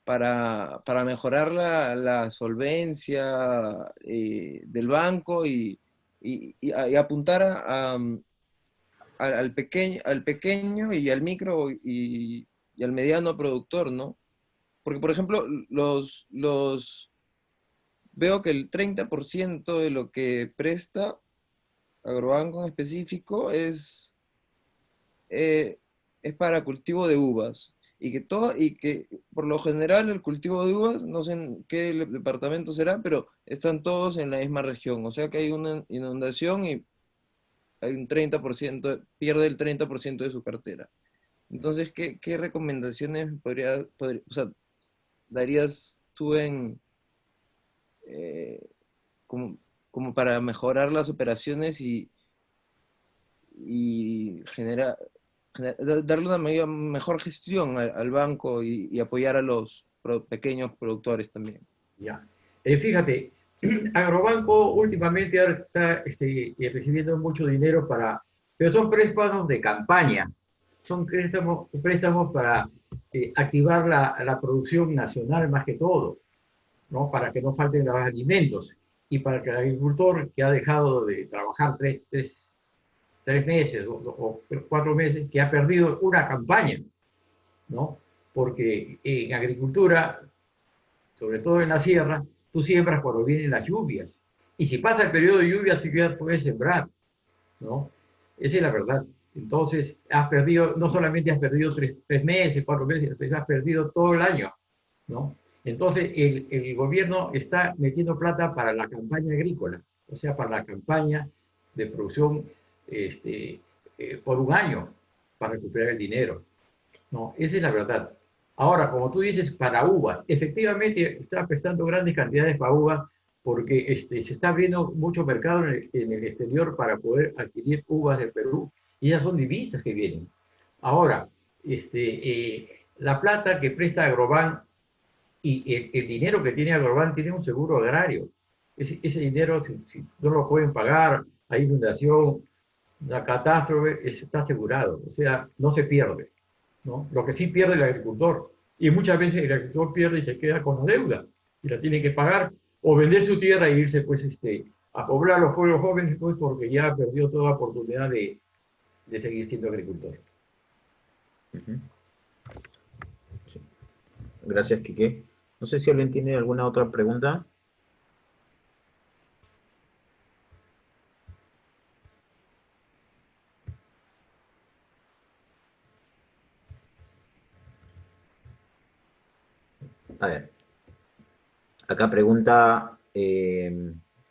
para mejorar la solvencia del banco y apuntar al pequeño y al micro y al mediano productor, ¿no? Porque, por ejemplo, veo que el 30% de lo que presta Agrobanco en específico eh, es para cultivo de uvas. Y que por lo general el cultivo de uvas, no sé en qué departamento será, pero están todos en la misma región. O sea que hay una inundación y hay un 30%, pierde el 30% de su cartera. Entonces, ¿qué recomendaciones o sea, darías tú eh, como, como para mejorar las operaciones y generar darle una mejor gestión al banco y apoyar a los pequeños productores también. Ya. Fíjate, Agrobanco últimamente ahora está recibiendo mucho dinero pero son préstamos de campaña, son préstamos para activar la producción nacional más que todo, ¿no? Para que no falten los alimentos y para que el agricultor que ha dejado de trabajar tres meses o 4 meses, que ha perdido una campaña, ¿no? Porque en agricultura, sobre todo en la sierra, tú siembras cuando vienen las lluvias. Y si pasa el periodo de lluvias, tú ya puedes sembrar, ¿no? Esa es la verdad. Entonces, has perdido, no solamente has perdido 3 meses, 4 meses, has perdido todo el año, ¿no? Entonces, el gobierno está metiendo plata para la campaña agrícola, o sea, para la campaña de producción por un año, para recuperar el dinero, ¿no? Esa es la verdad. Ahora, como tú dices, para uvas, efectivamente está prestando grandes cantidades para uvas porque se está abriendo mucho mercado en el exterior para poder adquirir uvas de Perú y esas son divisas que vienen. Ahora, la plata que presta Agrobank y el dinero que tiene Agrobank tiene un seguro agrario. Ese dinero, si no lo pueden pagar, hay inundación, una catástrofe, está asegurado, o sea, no se pierde, ¿no? Lo que sí pierde el agricultor, y muchas veces el agricultor pierde y se queda con la deuda, y la tiene que pagar, o vender su tierra e irse, pues, a poblar a los pueblos jóvenes, pues, porque ya perdió toda oportunidad de seguir siendo agricultor. Uh-huh. Sí. Gracias, Quique. No sé si alguien tiene alguna otra pregunta. A ver, acá pregunta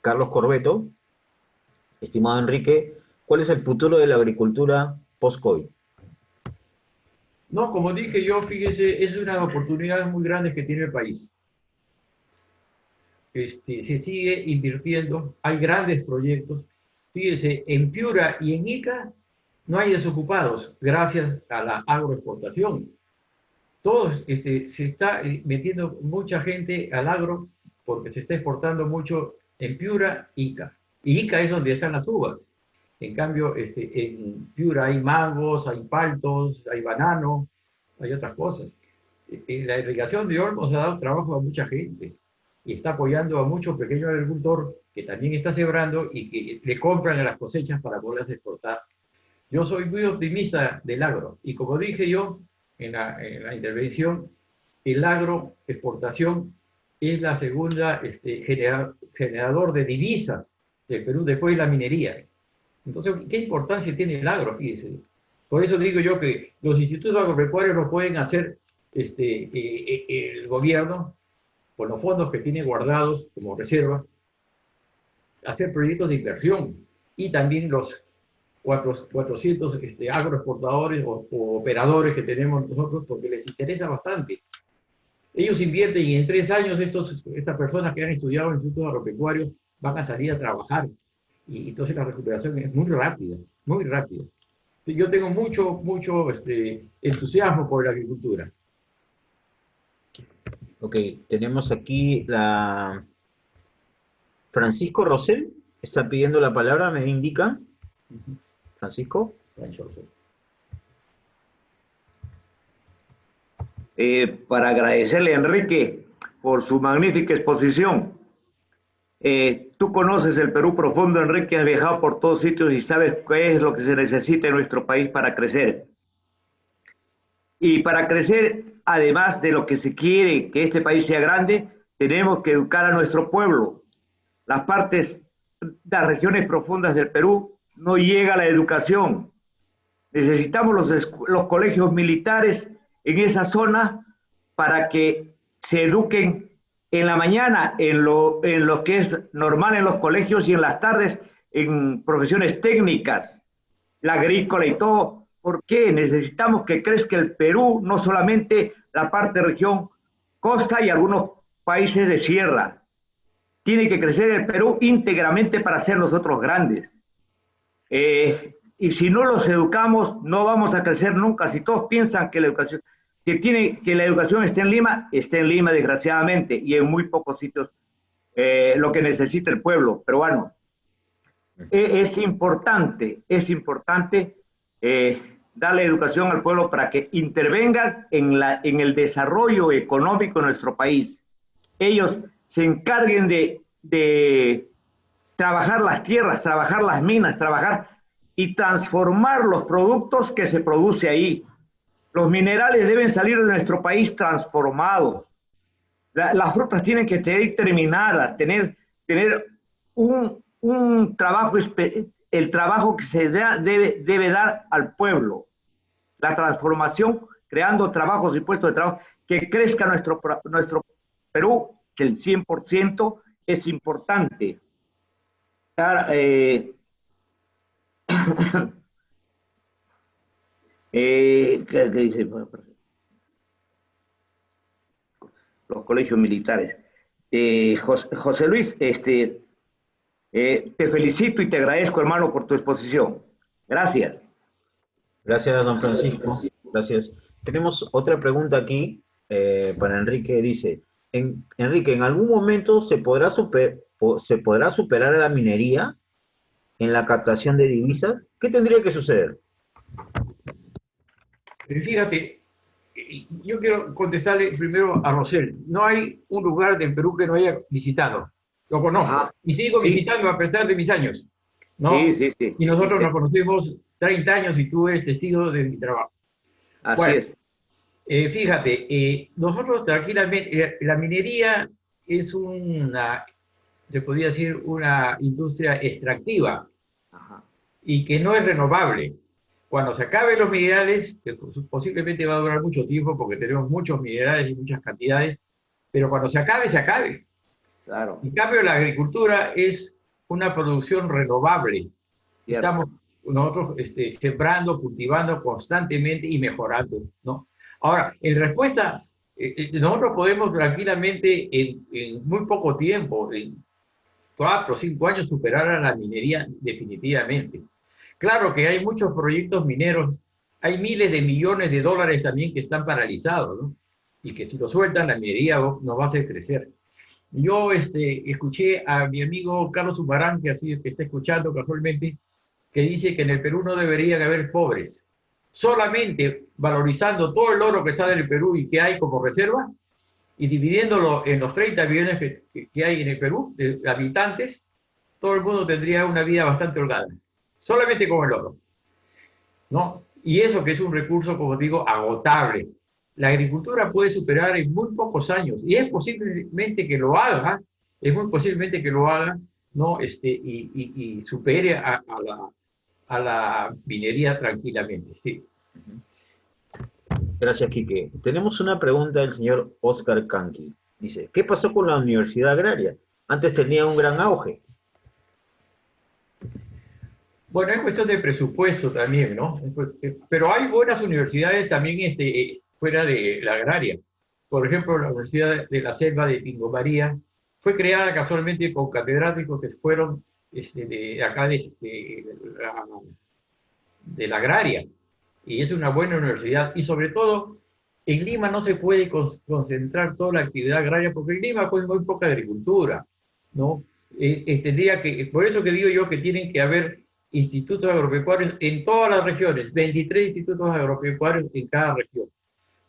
Carlos Corbeto, estimado Enrique, ¿cuál es el futuro de la agricultura post-COVID? No, como dije yo, fíjese, es una oportunidad muy grande que tiene el país. Se sigue invirtiendo, hay grandes proyectos. Fíjese, en Piura y en Ica no hay desocupados gracias a la agroexportación. Todos, se está metiendo mucha gente al agro porque se está exportando mucho en Piura, Ica. Y Ica es donde están las uvas. En cambio, en Piura hay mangos, hay paltos, hay banano, hay otras cosas. La irrigación de Olmos ha dado trabajo a mucha gente y está apoyando a muchos pequeños agricultores que también está sembrando y que le compran a las cosechas para poderlas exportar. Yo soy muy optimista del agro y como dije yo en la intervención, el agroexportación es la segunda generador de divisas del Perú después de la minería. Entonces, ¿qué importancia tiene el agro? Fíjese. Por eso digo yo que los institutos agropecuarios lo pueden hacer el gobierno, con los fondos que tiene guardados como reserva, hacer proyectos de inversión y también los 400 agroexportadores o operadores que tenemos nosotros, porque les interesa bastante. Ellos invierten y en 3 años estas personas que han estudiado en institutos agropecuarios van a salir a trabajar. Y entonces la recuperación es muy rápida, muy rápida. Yo tengo mucho entusiasmo por la agricultura. Ok, tenemos aquí Francisco Rosell, está pidiendo la palabra, me indica. Francisco. Para agradecerle a Enrique por su magnífica exposición. Tú conoces el Perú profundo, Enrique, has viajado por todos sitios y sabes qué es lo que se necesita en nuestro país para crecer. Y para crecer, además de lo que se quiere, que este país sea grande, tenemos que educar a nuestro pueblo. Las regiones profundas del Perú no llega la educación. Necesitamos los colegios militares en esa zona para que se eduquen en la mañana en lo que es normal en los colegios y en las tardes en profesiones técnicas, la agrícola y todo. ¿Por qué? Necesitamos que crezca el Perú, no solamente la parte de región costa y algunos países de sierra. Tiene que crecer el Perú íntegramente para ser nosotros grandes. y si no los educamos, no vamos a crecer nunca. Si todos piensan que la educación, que la educación está en Lima desgraciadamente, y en muy pocos sitios lo que necesita el pueblo peruano. Es importante darle educación al pueblo para que intervengan en el desarrollo económico de nuestro país. Ellos se encarguen de trabajar las tierras, trabajar las minas, trabajar y transformar los productos que se produce ahí. Los minerales deben salir de nuestro país transformados. Las frutas tienen que ser terminadas, tener un trabajo, el trabajo que se debe dar al pueblo. La transformación, creando trabajos y puestos de trabajo, que crezca nuestro Perú, que el 100% es importante. ¿Qué dice? Los colegios militares. José Luis, te felicito y te agradezco, hermano, por tu exposición. Gracias. Gracias, don Francisco. Gracias. Tenemos otra pregunta aquí para Enrique. Dice, Enrique, ¿en algún momento se podrá superar a la minería en la captación de divisas? ¿Qué tendría que suceder? Fíjate, yo quiero contestarle primero a Rosel. No hay un lugar del Perú que no haya visitado. Lo conozco. Ajá. Y sigo visitando a pesar de mis años, ¿no? Sí. Y nosotros nos conocemos 30 años y tú eres testigo de mi trabajo. Así bueno, es. Fíjate, nosotros tranquilamente, la minería es se podría decir, una industria extractiva. Ajá. Y que no es renovable. Cuando se acaben los minerales, que posiblemente va a durar mucho tiempo porque tenemos muchos minerales y muchas cantidades, pero cuando se acabe, se acabe. Claro. En cambio, la agricultura es una producción renovable. Cierto. Estamos nosotros sembrando, cultivando constantemente y mejorando, ¿no? Ahora, en respuesta, nosotros podemos tranquilamente en muy poco tiempo, en 4 o 5 años, superar a la minería definitivamente. Claro que hay muchos proyectos mineros, hay miles de millones de dólares también que están paralizados, ¿no? Y que si lo sueltan, la minería nos va a hacer crecer. Yo escuché a mi amigo Carlos Umarán, que está escuchando casualmente, que dice que en el Perú no debería haber pobres. Solamente valorizando todo el oro que está en el Perú y que hay como reserva, y dividiéndolo en los 30 millones que hay en el Perú, de habitantes, todo el mundo tendría una vida bastante holgada. Solamente con el oro, ¿no? Y eso que es un recurso, como digo, agotable. La agricultura puede superar en muy pocos años, y es posiblemente que lo haga, ¿no? Y supere a la minería tranquilamente, sí. Gracias, Quique. Tenemos una pregunta del señor Oscar Canqui. Dice, ¿qué pasó con la Universidad Agraria? Antes tenía un gran auge. Bueno, es cuestión de presupuesto también, ¿no? Pero hay buenas universidades también fuera de la agraria. Por ejemplo, la Universidad de la Selva de Tingo María fue creada casualmente con catedráticos que fueron de acá de la agraria. Y es una buena universidad. Y sobre todo, en Lima no se puede concentrar toda la actividad agraria porque en Lima pues muy poca agricultura, ¿no? Tendría que, por eso que digo yo que tienen que haber institutos agropecuarios en todas las regiones, 23 institutos agropecuarios en cada región,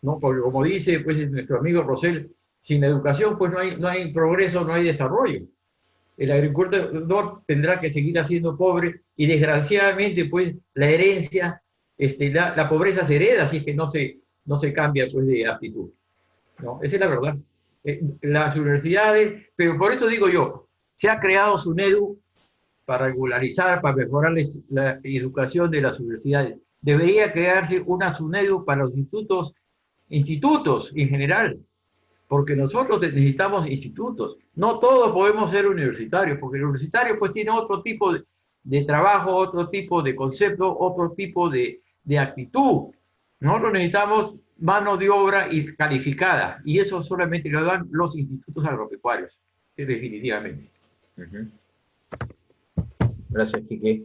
¿no? Porque como dice pues nuestro amigo Rosel, sin educación pues no hay progreso, no hay desarrollo. El agricultor tendrá que seguir siendo pobre y desgraciadamente pues la herencia, la pobreza se hereda si es que no se cambia pues de actitud, ¿no? Esa es la verdad. Las universidades, pero por eso digo yo, se ha creado SUNEDU para regularizar, para mejorar la educación de las universidades. Debería crearse una SUNEDU para los institutos en general, porque nosotros necesitamos institutos. No todos podemos ser universitarios, porque el universitario pues tiene otro tipo de trabajo, otro tipo de concepto, otro tipo de actitud. Nosotros necesitamos mano de obra y calificada, y eso solamente lo dan los institutos agropecuarios, definitivamente. Gracias, Quique.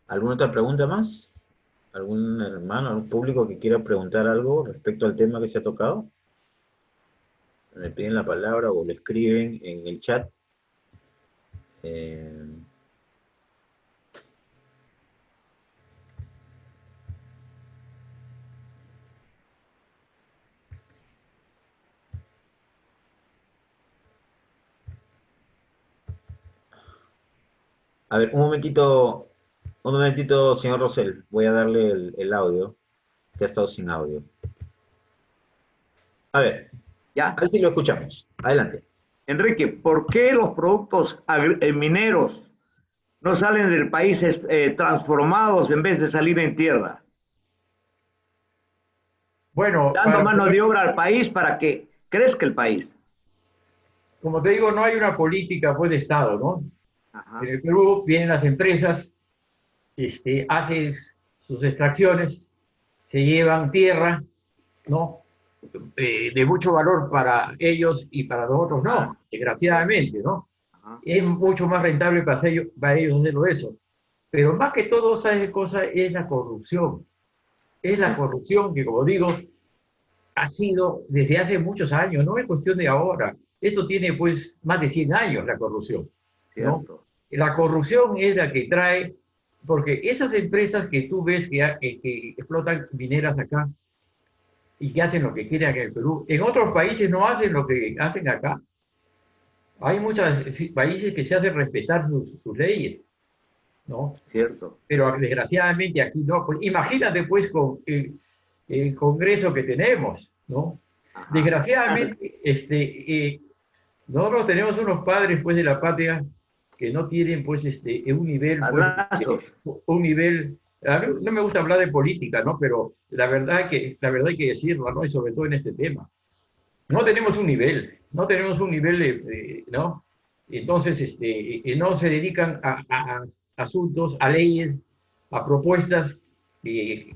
¿Alguna otra pregunta más? ¿Algún hermano, algún público que quiera preguntar algo respecto al tema que se ha tocado? Me piden la palabra o lo escriben en el chat. A ver, un momentito, señor Rosell. Voy a darle el audio, que ha estado sin audio. A ver, ¿Ya? aquí lo escuchamos. Adelante. Enrique, ¿por qué los productos mineros no salen del país transformados en vez de salir en tierra? Bueno, Dando mano de obra al país para que crezca el país. como te digo, no hay una política pues, de Estado, ¿no? Ajá. En el Perú vienen las empresas, hacen sus extracciones, se llevan tierra, ¿no? De mucho valor para ellos y para nosotros no, desgraciadamente, ¿no? Ajá. Es mucho más rentable para ellos hacerlo eso. Pero más que todo, ¿sabes qué cosa? Es la corrupción. Es la corrupción que, como digo, ha sido desde hace muchos años, no es cuestión de ahora. Esto tiene pues más de 100 años la corrupción, ¿no? Cierto. La corrupción es la que trae, porque esas empresas que tú ves que explotan mineras acá y que hacen lo que quieren en el Perú, en otros países no hacen lo que hacen acá. Hay muchos países que se hacen respetar sus leyes, ¿no? Cierto. Pero desgraciadamente aquí no. Pues imagínate pues con el Congreso que tenemos, ¿no? Ajá. Desgraciadamente, nosotros tenemos unos padres pues de la patria que no tienen pues un nivel, a mí no me gusta hablar de política, ¿no? Pero la verdad hay que decirlo, ¿no? Y sobre todo en este tema. No tenemos un nivel, ¿no? Entonces, no se dedican a asuntos, a leyes, a propuestas que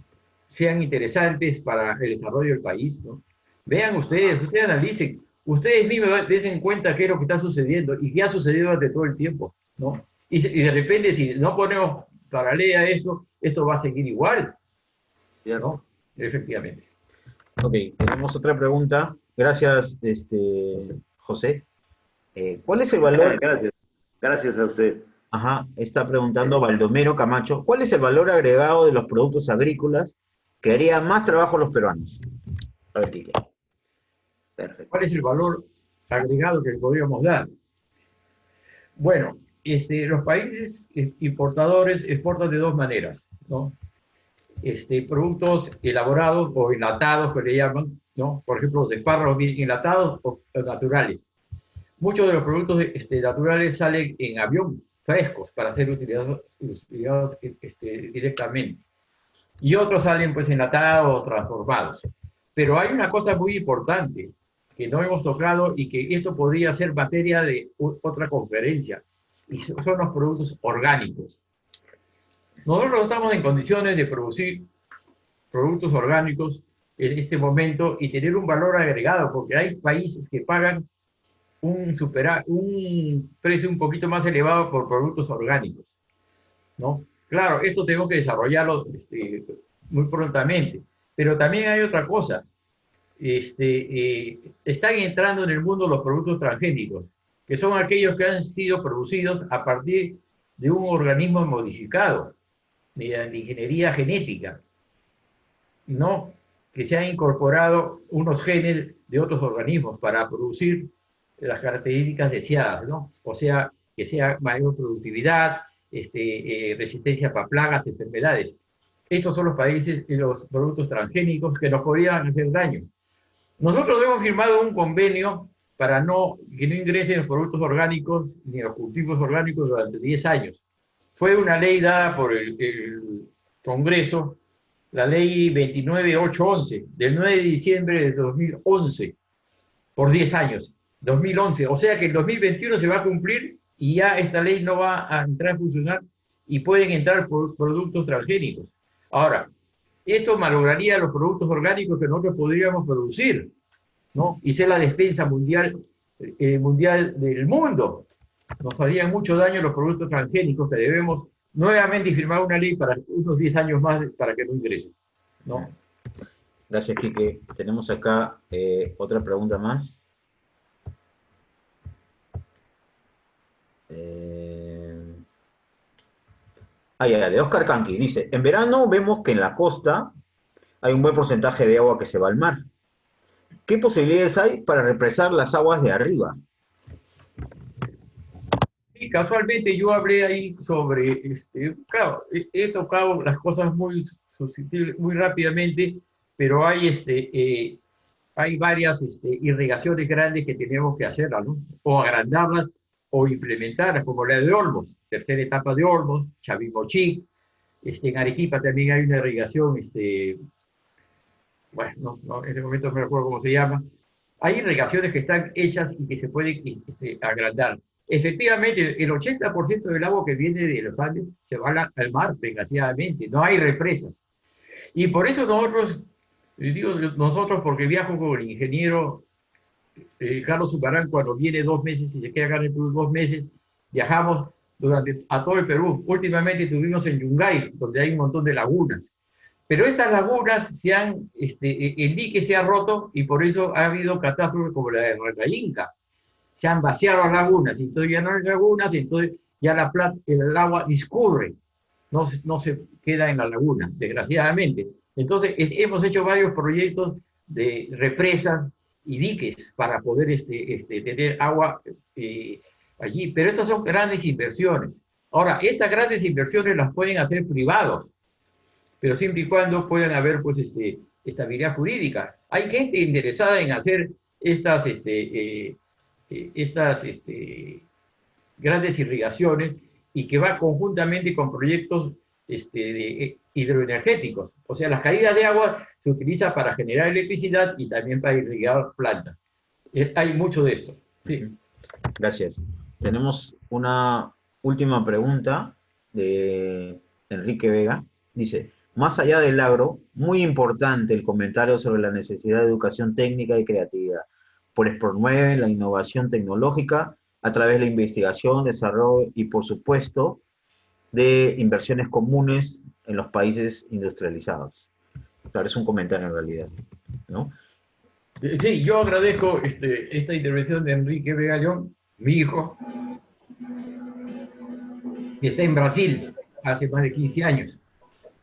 sean interesantes para el desarrollo del país, ¿no? Vean ustedes analicen, ustedes mismos den cuenta qué es lo que está sucediendo y qué ha sucedido durante todo el tiempo, ¿no? Y de repente, si no ponemos paralela a esto va a seguir igual, ¿no? Efectivamente. Ok, tenemos otra pregunta. Gracias, José. ¿Cuál es el valor? Gracias a usted. Ajá, está preguntando Baldomero Camacho. ¿Cuál es el valor agregado de los productos agrícolas que haría más trabajo a los peruanos? A ver, Quique. Perfecto. ¿Cuál es el valor agregado que le podríamos dar? Bueno, los países importadores exportan de dos maneras, ¿no? Productos elaborados o enlatados, que le llaman, ¿no? Por ejemplo, los espárragos vienen enlatados o naturales. Muchos de los productos naturales salen en avión, frescos, para ser utilizados directamente. Y otros salen pues enlatados o transformados. Pero hay una cosa muy importante que no hemos tocado y que esto podría ser materia de otra conferencia, y son los productos orgánicos. Nosotros estamos en condiciones de producir productos orgánicos en este momento y tener un valor agregado, porque hay países que pagan un precio un poquito más elevado por productos orgánicos, ¿no? Claro, esto tengo que desarrollarlo muy prontamente, pero también hay otra cosa. Están entrando en el mundo los productos transgénicos, que son aquellos que han sido producidos a partir de un organismo modificado, mediante ingeniería genética, ¿no? Que se han incorporado unos genes de otros organismos para producir las características deseadas, ¿no? O sea, que sea mayor productividad, resistencia para plagas, enfermedades. Estos son los países y los productos transgénicos que nos podrían hacer daño. Nosotros hemos firmado un convenio para que no ingresen los productos orgánicos ni los cultivos orgánicos durante 10 años. Fue una ley dada por el Congreso, la ley 29811, del 9 de diciembre de 2011, por 10 años, 2011. O sea que el 2021 se va a cumplir y ya esta ley no va a entrar a funcionar y pueden entrar productos transgénicos. Ahora, esto malograría los productos orgánicos que nosotros podríamos producir, ¿no? Y ser la despensa mundial del mundo, nos harían mucho daño los productos transgénicos que debemos nuevamente firmar una ley para unos 10 años más para que no ingresen, ¿no? Gracias, Quique. Tenemos acá otra pregunta más. De Oscar Canqui. Dice, en verano vemos que en la costa hay un buen porcentaje de agua que se va al mar. ¿Qué posibilidades hay para represar las aguas de arriba? Sí, casualmente yo hablé ahí sobre, claro, he tocado las cosas muy susceptibles, muy rápidamente, pero hay varias irrigaciones grandes que tenemos que hacerlas, ¿no? O agrandarlas o implementarlas, como la de Olmos, tercera etapa de Olmos, Chavimochic, en Arequipa también hay una irrigación, bueno, en este momento no me acuerdo cómo se llama. Hay irrigaciones que están hechas y que se pueden agrandar. Efectivamente, el 80% del agua que viene de los Andes se va al mar, desgraciadamente, no hay represas. Y por eso digo nosotros porque viajo con el ingeniero Carlos Zucarán cuando viene 2 meses y se queda acá en el Perú 2 meses, viajamos a todo el Perú. Últimamente estuvimos en Yungay, donde hay un montón de lagunas. Pero estas lagunas el dique se ha roto y por eso ha habido catástrofes como la de Retaínca. Se han vaciado las lagunas, y entonces ya no hay lagunas, y entonces ya el agua discurre, no se queda en la laguna, desgraciadamente. Entonces hemos hecho varios proyectos de represas y diques para poder tener agua allí, pero estas son grandes inversiones. Ahora, estas grandes inversiones las pueden hacer privados, pero siempre y cuando puedan haber pues, estabilidad jurídica. Hay gente interesada en hacer estas grandes irrigaciones y que va conjuntamente con proyectos hidroenergéticos. O sea, las caídas de agua se utilizan para generar electricidad y también para irrigar plantas. Hay mucho de esto. Sí. Gracias. Tenemos una última pregunta de Enrique Vega. Dice, más allá del agro, muy importante el comentario sobre la necesidad de educación técnica y creatividad, pues promueven la innovación tecnológica a través de la investigación, desarrollo y, por supuesto, de inversiones comunes en los países industrializados. Claro, es un comentario en realidad, ¿no? Sí, yo agradezco esta intervención de Enrique Vega León, mi hijo, que está en Brasil hace más de 15 años.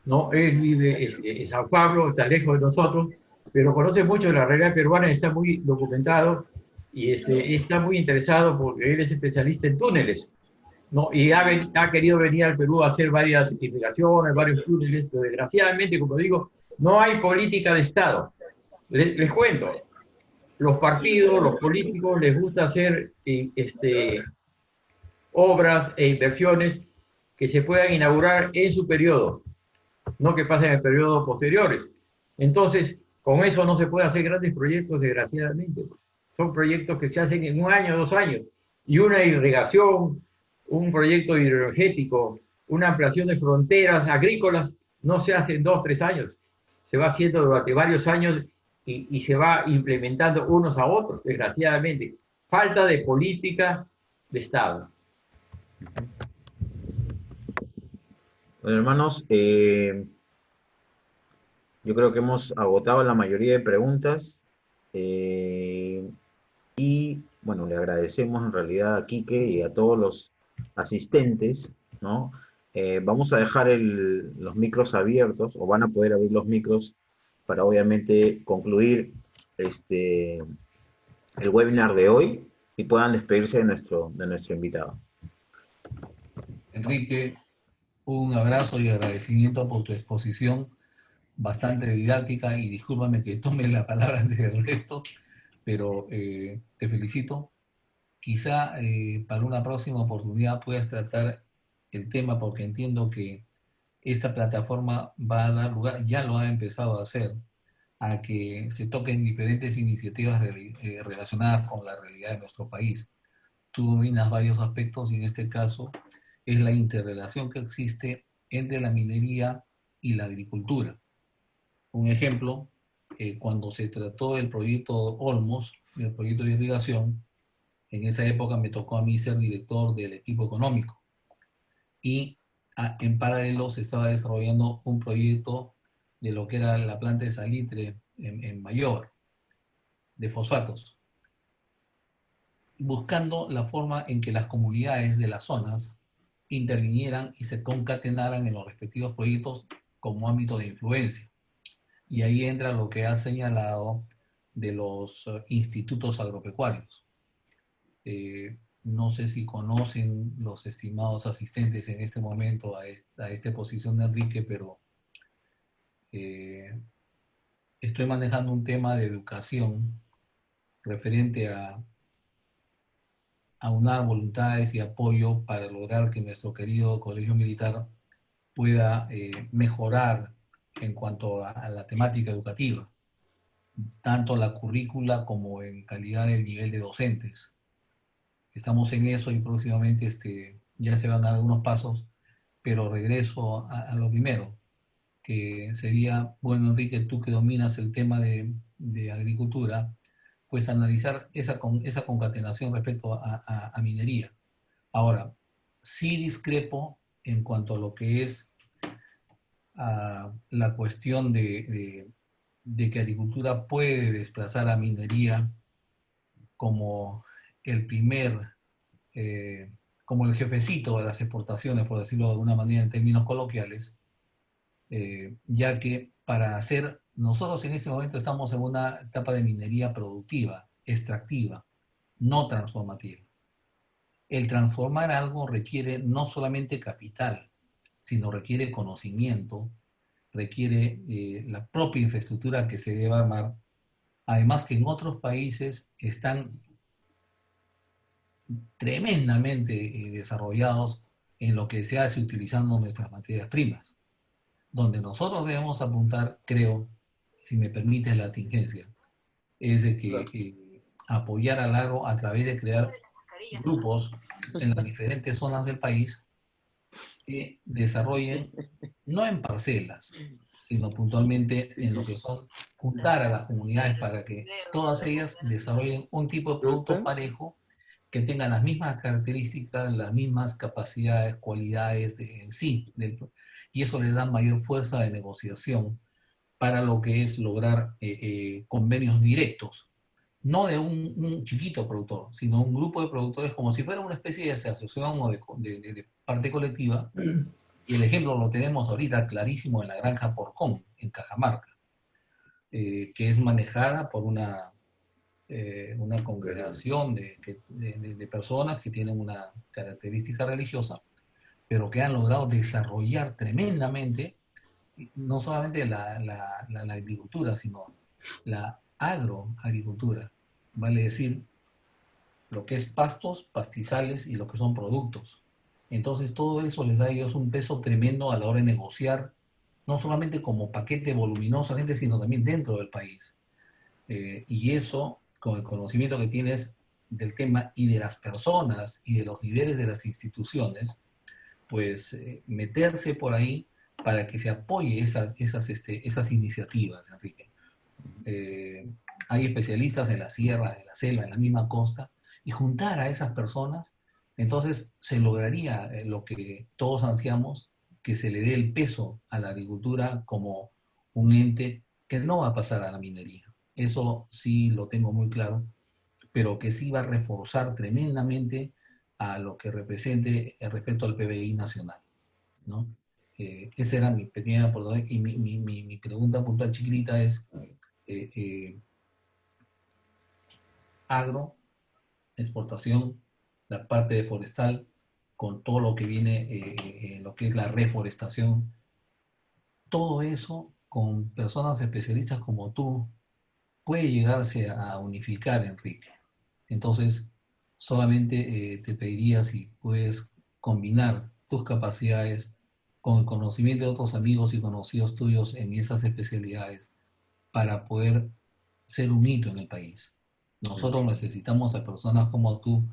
¿No? Él vive en Sao Paulo, está lejos de nosotros, pero conoce mucho de la realidad peruana, está muy documentado y está muy interesado porque él es especialista en túneles, ¿no? Y ha querido venir al Perú a hacer varias investigaciones, varios túneles, pero desgraciadamente, como digo, no hay política de Estado. Les cuento, los partidos, los políticos les gusta hacer obras e inversiones que se puedan inaugurar en su periodo, no que pasen en periodos posteriores. Entonces, con eso no se puede hacer grandes proyectos, desgraciadamente. Pues. Son proyectos que se hacen en 1 año, 2 años. Y una irrigación, un proyecto hidroenergético, una ampliación de fronteras agrícolas, no se hace en 2, 3 años. Se va haciendo durante varios años y se va implementando unos a otros, desgraciadamente. Falta de política de Estado. Bueno, hermanos, yo creo que hemos agotado la mayoría de preguntas y, bueno, le agradecemos en realidad a Quique y a todos los asistentes, ¿no? Vamos a dejar los micros abiertos, o van a poder abrir los micros para obviamente concluir el webinar de hoy y puedan despedirse de nuestro invitado. Enrique, un abrazo y agradecimiento por tu exposición bastante didáctica, y discúlpame que tome la palabra antes del resto, pero te felicito. Quizá para una próxima oportunidad puedas tratar el tema, porque entiendo que esta plataforma va a dar lugar, ya lo ha empezado a hacer, a que se toquen diferentes iniciativas relacionadas con la realidad de nuestro país. Tú dominas varios aspectos y en este caso es la interrelación que existe entre la minería y la agricultura. Un ejemplo, cuando se trató del proyecto Olmos, el proyecto de irrigación, En esa época me tocó a mí ser director del equipo económico y en paralelo se estaba desarrollando un proyecto de lo que era la planta de salitre en Mayor, de fosfatos, buscando la forma en que las comunidades de las zonas intervinieran y se concatenaran en los respectivos proyectos como ámbito de influencia. Y ahí entra lo que has señalado de los institutos agropecuarios. No sé si conocen los estimados asistentes en este momento a esta posición de Enrique, pero estoy manejando un tema de educación referente a aunar voluntades y apoyo para lograr que nuestro querido colegio militar pueda mejorar en cuanto a la temática educativa, tanto la currícula como en calidad del nivel de docentes. Estamos en eso y próximamente ya se van a dar algunos pasos, pero regreso a lo primero, que sería, bueno, Enrique, tú que dominas el tema de agricultura, pues analizar esa concatenación respecto a minería. Ahora, sí discrepo en cuanto a lo que es la cuestión de que agricultura puede desplazar a minería como el como el jefecito de las exportaciones, por decirlo de alguna manera en términos coloquiales, ya que nosotros en este momento estamos en una etapa de minería productiva, extractiva, no transformativa. El transformar algo requiere no solamente capital, sino requiere conocimiento, requiere la propia infraestructura que se debe armar. Además que en otros países están tremendamente desarrollados en lo que se hace utilizando nuestras materias primas. Donde nosotros debemos apuntar, creo, si me permite la tingencia, es de que apoyar al agro a través de crear grupos en las diferentes zonas del país que desarrollen, no en parcelas, sino puntualmente en lo que son juntar a las comunidades para que todas ellas desarrollen un tipo de producto parejo que tengan las mismas características, las mismas capacidades, cualidades en sí, y eso les da mayor fuerza de negociación para lo que es lograr convenios directos, no de un chiquito productor, sino un grupo de productores como si fuera una especie de asociación o de parte colectiva. Y el ejemplo lo tenemos ahorita clarísimo en la granja Porcón, en Cajamarca, que es manejada por una congregación de personas que tienen una característica religiosa, pero que han logrado desarrollar tremendamente no solamente la agricultura, sino la agroagricultura, vale decir, lo que es pastos, pastizales y lo que son productos. Entonces todo eso les da a ellos un peso tremendo a la hora de negociar, no solamente como paquete voluminosamente, sino también dentro del país. Y eso, con el conocimiento que tienes del tema y de las personas y de los niveles de las instituciones, pues meterse por ahí para que se apoye esas iniciativas, Enrique. Hay especialistas en la sierra, en la selva, en la misma costa, y juntar a esas personas, entonces se lograría lo que todos ansiamos, que se le dé el peso a la agricultura como un ente que no va a pasar a la minería. Eso sí lo tengo muy claro, pero que sí va a reforzar tremendamente a lo que represente respecto al PBI nacional, ¿no? Esa era mi pequeña aportación y mi pregunta puntual chiquita es agro, exportación, la parte de forestal, con todo lo que viene en lo que es la reforestación, todo eso con personas especialistas como tú puede llegarse a unificar, Enrique. Entonces, solamente te pediría si puedes combinar tus capacidades con el conocimiento de otros amigos y conocidos tuyos en esas especialidades para poder ser un hito en el país. Nosotros necesitamos a personas como tú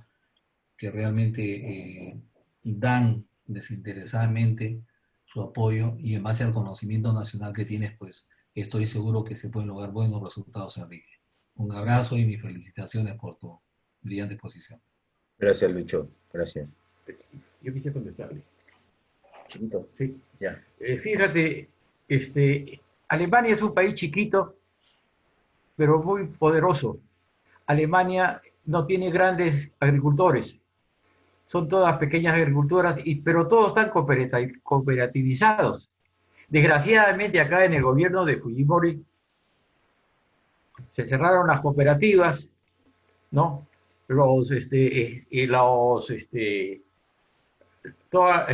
que realmente dan desinteresadamente su apoyo y en base al conocimiento nacional que tienes, pues estoy seguro que se pueden lograr buenos resultados, Enrique. Un abrazo y mis felicitaciones por tu brillante exposición. Gracias, Lucho. Gracias. Yo quise contestarle. Chiquito. Sí. Ya. Fíjate, Alemania es un país chiquito, pero muy poderoso. Alemania no tiene grandes agricultores, son todas pequeñas agricultoras, pero todos están cooperativizados. Desgraciadamente acá en el gobierno de Fujimori se cerraron las cooperativas, ¿no? Toda,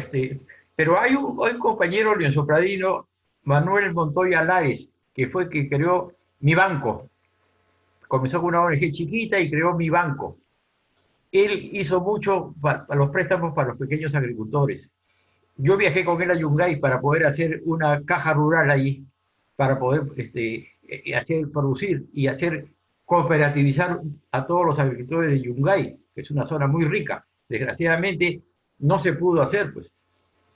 pero hay un compañero lienzopradino, Manuel Montoya Lares, que fue que creó Mi Banco. Comenzó con una ONG chiquita y creó Mi Banco. Él hizo mucho para los préstamos para los pequeños agricultores. Yo viajé con él a Yungay para poder hacer una caja rural allí, para poder producir y hacer cooperativizar a todos los agricultores de Yungay, que es una zona muy rica. Desgraciadamente no se pudo hacer, pues,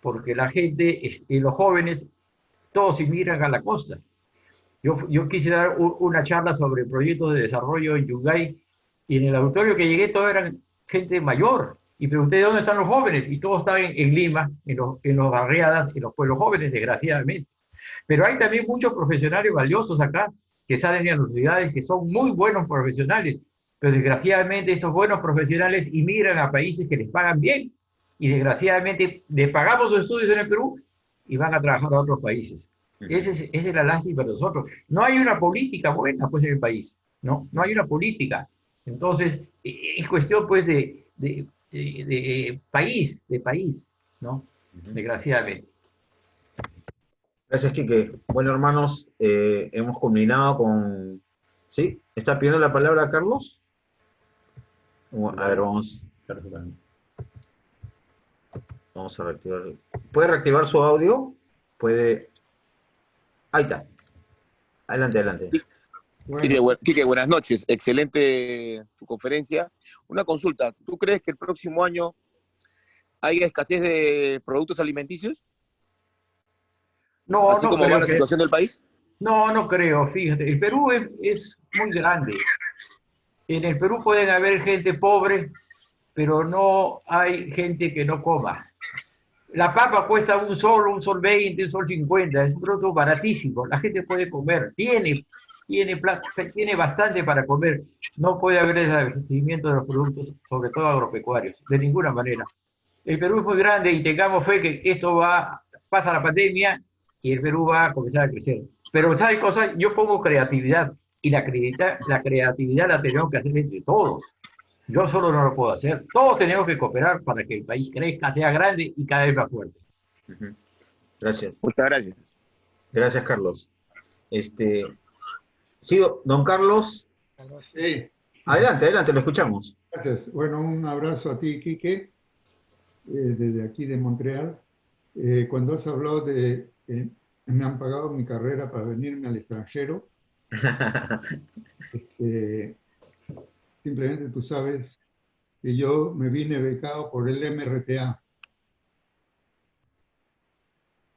porque la gente, los jóvenes, todos inmigran a la costa. Yo quise dar una charla sobre proyectos de desarrollo en Yungay y en el auditorio que llegué todos eran gente mayor. Y pregunté dónde están los jóvenes y todos estaban en Lima, en los barriadas, en los pueblos jóvenes, desgraciadamente. Pero hay también muchos profesionales valiosos acá que salen de las universidades que son muy buenos profesionales, pero desgraciadamente estos buenos profesionales inmigran a países que les pagan bien y desgraciadamente les pagamos sus estudios en el Perú y van a trabajar a otros países. Esa es la lástima para nosotros. No hay una política buena pues en el país, ¿no? No hay una política. Entonces, es cuestión pues de país, ¿no? Desgraciadamente. Gracias, Quique. Bueno, hermanos, hemos culminado con... ¿Sí? ¿Está pidiendo la palabra Carlos? A ver, vamos a reactivar. ¿Puede reactivar su audio? Puede... Ahí está. Adelante, adelante. Quique, buenas noches. Excelente tu conferencia. Una consulta. ¿Tú crees que el próximo año haya escasez de productos alimenticios? No, ¿Así no como va creo la situación del país? No, no creo, fíjate. El Perú es muy grande. En el Perú pueden haber gente pobre, pero no hay gente que no coma. La papa cuesta un sol 20, un sol 50, es un producto baratísimo. La gente puede comer, tiene bastante para comer. No puede haber desabastecimiento de los productos, sobre todo agropecuarios, de ninguna manera. El Perú es muy grande y tengamos fe que pasa la pandemia y el Perú va a comenzar a crecer. Pero, ¿sabes cosa? Yo pongo creatividad y la creatividad la tenemos que hacer entre todos. Yo solo no lo puedo hacer. Todos tenemos que cooperar para que el país crezca, sea grande y cada vez más fuerte. Gracias. Muchas gracias. Gracias, Carlos. Sí, don Carlos. Sí. Adelante, lo escuchamos. Gracias. Bueno, un abrazo a ti, Quique, desde aquí de Montreal. Cuando has hablado de que me han pagado mi carrera para venirme al extranjero, simplemente tú sabes que yo me vine becado por el MRTA.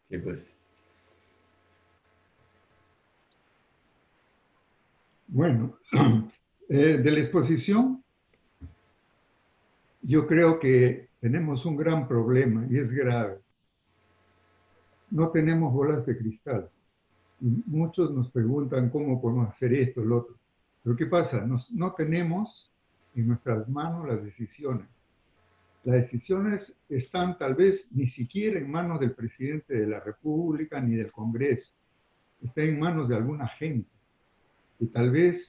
Sí, pues. Bueno, de la exposición, yo creo que tenemos un gran problema y es grave. No tenemos bolas de cristal. Y muchos nos preguntan cómo podemos hacer esto, lo otro. Pero ¿qué pasa? No tenemos en nuestras manos las decisiones. Las decisiones están tal vez ni siquiera en manos del presidente de la República ni del Congreso. Están en manos de alguna gente que tal vez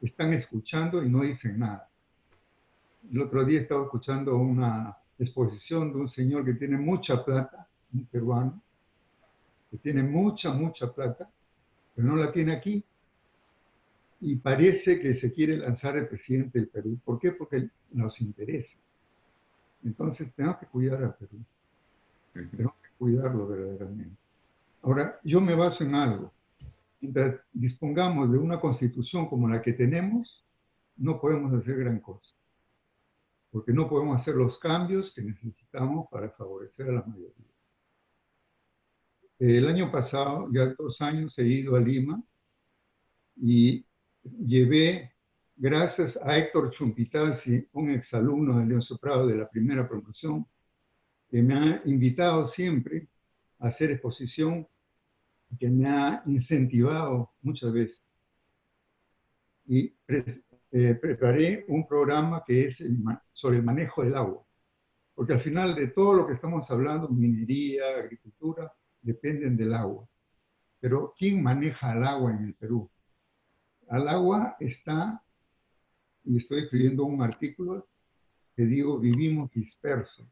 están escuchando y no dicen nada. El otro día estaba escuchando una exposición de un señor que tiene mucha plata, un peruano, que tiene mucha plata, pero no la tiene aquí. Y parece que se quiere lanzar el presidente del Perú. ¿Por qué? Porque nos interesa. Entonces tenemos que cuidar al Perú. Tenemos que cuidarlo verdaderamente. Ahora, yo me baso en algo. Mientras dispongamos de una constitución como la que tenemos, no podemos hacer gran cosa. Porque no podemos hacer los cambios que necesitamos para favorecer a la mayoría. El año pasado, ya 2 años, he ido a Lima y llevé gracias a Héctor Chumpitazzi, un exalumno de León Soprado de la primera promoción, que me ha invitado siempre a hacer exposición, que me ha incentivado muchas veces. Y preparé un programa que es sobre el manejo del agua, porque al final de todo lo que estamos hablando, minería, agricultura, dependen del agua. Pero ¿quién maneja el agua en el Perú? Al agua está, y estoy escribiendo un artículo que digo, vivimos dispersos,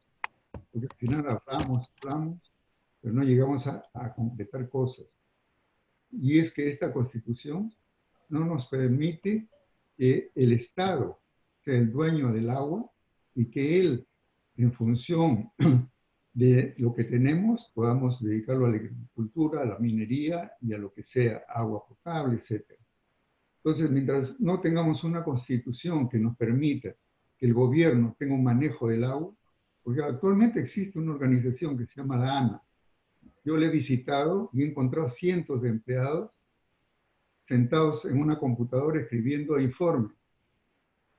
porque al final hablamos, pero no llegamos a completar cosas. Y es que esta Constitución no nos permite que el Estado sea el dueño del agua y que él, en función de lo que tenemos, podamos dedicarlo a la agricultura, a la minería y a lo que sea, agua potable, etc. Entonces, mientras no tengamos una Constitución que nos permita que el gobierno tenga un manejo del agua, porque actualmente existe una organización que se llama la ANA. Yo la he visitado y he encontrado cientos de empleados sentados en una computadora escribiendo informes,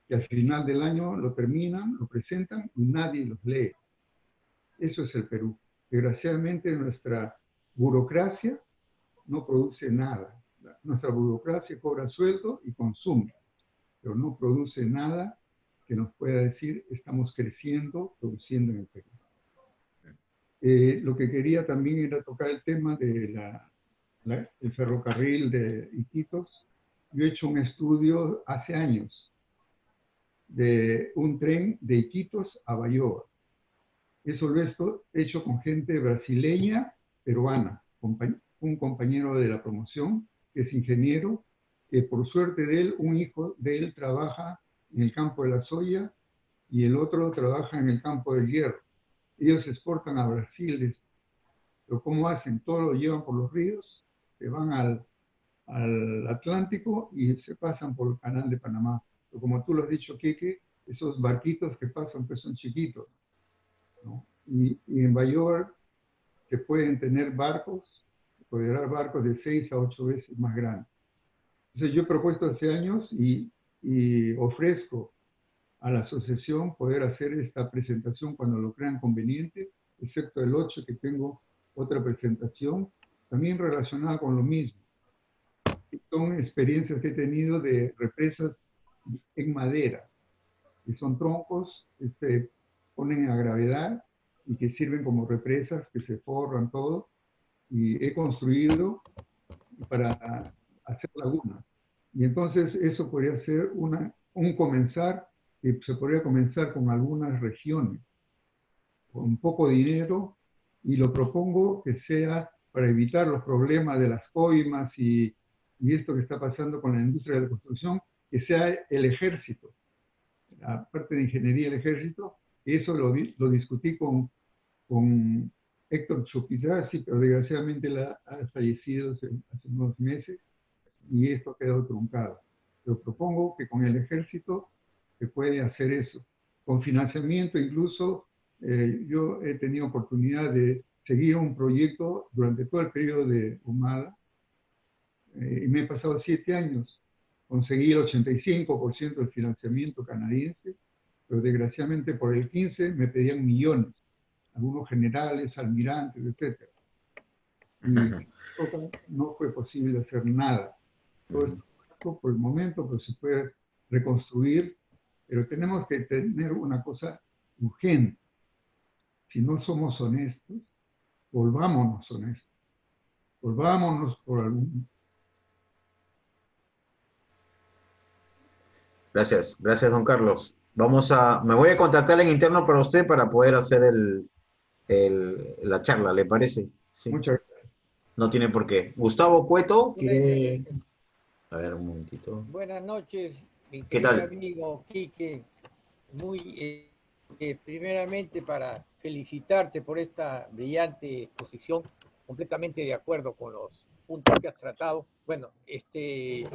que al final del año lo terminan, lo presentan y nadie los lee. Eso es el Perú. Desgraciadamente nuestra burocracia no produce nada. Nuestra burocracia cobra sueldo y consume, pero no produce nada que nos pueda decir estamos creciendo, produciendo en el Perú. Lo que quería también era tocar el tema de el ferrocarril de Iquitos. Yo he hecho un estudio hace años de un tren de Iquitos a Bayoa. Eso lo he hecho con gente brasileña, peruana, un compañero de la promoción que es ingeniero, que por suerte de él, un hijo de él trabaja en el campo de la soya y el otro trabaja en el campo del hierro. Ellos exportan a Brasil, pero ¿cómo hacen? Todo lo llevan por los ríos, se van al Atlántico y se pasan por el canal de Panamá. Pero como tú lo has dicho, Quique, esos barquitos que pasan pues son chiquitos, ¿no? Y en Bayoa se pueden tener barcos, apoderar barcos de 6 a 8 veces más grandes. Entonces yo he propuesto hace años y ofrezco a la asociación poder hacer esta presentación cuando lo crean conveniente, excepto el 8 que tengo otra presentación, también relacionada con lo mismo. Son experiencias que he tenido de represas en madera, que son troncos que se ponen a gravedad y que sirven como represas, que se forran todo, y he construido para hacer lagunas. Y entonces eso podría ser un comenzar, que se podría comenzar con algunas regiones, con poco dinero, y lo propongo que sea para evitar los problemas de las coimas y esto que está pasando con la industria de la construcción, que sea el ejército, la parte de ingeniería del ejército. Eso lo discutí con Héctor Chumpitazzi, pero desgraciadamente ha fallecido hace unos meses y esto ha quedado truncado. Pero propongo que con el ejército se puede hacer eso. Con financiamiento incluso, yo he tenido oportunidad de seguir un proyecto durante todo el periodo de Humala y me he pasado 7 años. Conseguí el 85% del financiamiento canadiense, pero desgraciadamente por el 15% me pedían millones, algunos generales, almirantes, etc. Y no fue posible hacer nada. Todo esto por el momento, pero se puede reconstruir, pero tenemos que tener una cosa urgente. Si no somos honestos, volvámonos honestos. Volvámonos por algún... Gracias, gracias, don Carlos. Me voy a contactar en interno para usted para poder hacer la charla, ¿le parece? Sí. Muchas gracias. No tiene por qué. Gustavo Cueto, quiere... A ver, un momentito. Buenas noches, mi ¿Qué querido tal? amigo Quique. Primeramente para felicitarte por esta brillante exposición, completamente de acuerdo con los puntos que has tratado. Bueno,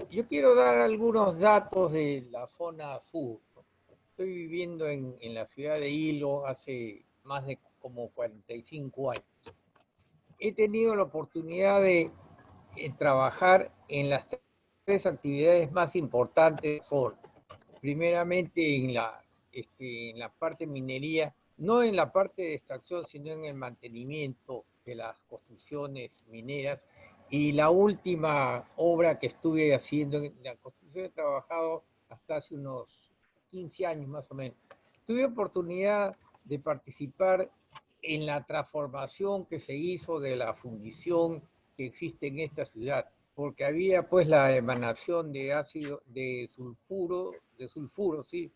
yo quiero dar algunos datos de la zona sur. Estoy viviendo en la ciudad de Hilo hace más de como 45 años. He tenido la oportunidad de trabajar en las 3 actividades más importantes de la zona. primeramente en la parte minería, no en la parte de extracción, sino en el mantenimiento de las construcciones mineras. Y la última obra que estuve haciendo en la construcción, he trabajado hasta hace unos 15 años más o menos. Tuve oportunidad de participar en la transformación que se hizo de la fundición que existe en esta ciudad, porque había pues la emanación de ácido, de sulfuro, sí,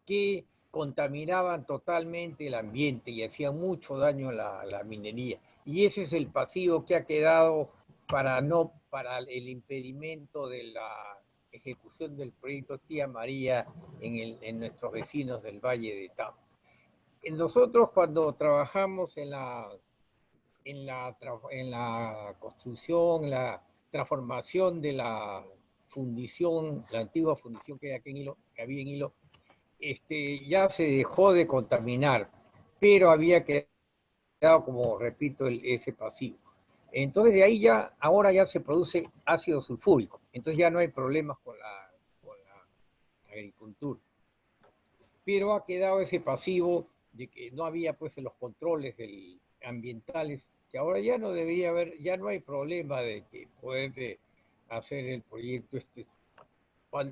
que contaminaban totalmente el ambiente y hacían mucho daño a la minería. Y ese es el pasivo que ha quedado para el impedimento de la ejecución del proyecto Tía María en nuestros vecinos del Valle de Tabo. Nosotros cuando trabajamos en la construcción, la transformación de la fundición, la antigua fundición que hay aquí en Hilo, que había en Hilo, ya se dejó de contaminar, pero había quedado, como repito, ese pasivo. Entonces de ahí ahora ya se produce ácido sulfúrico, entonces ya no hay problemas con la agricultura. Pero ha quedado ese pasivo de que no había pues los controles ambientales, que ahora ya no debería haber, ya no hay problema de que poder hacer el proyecto.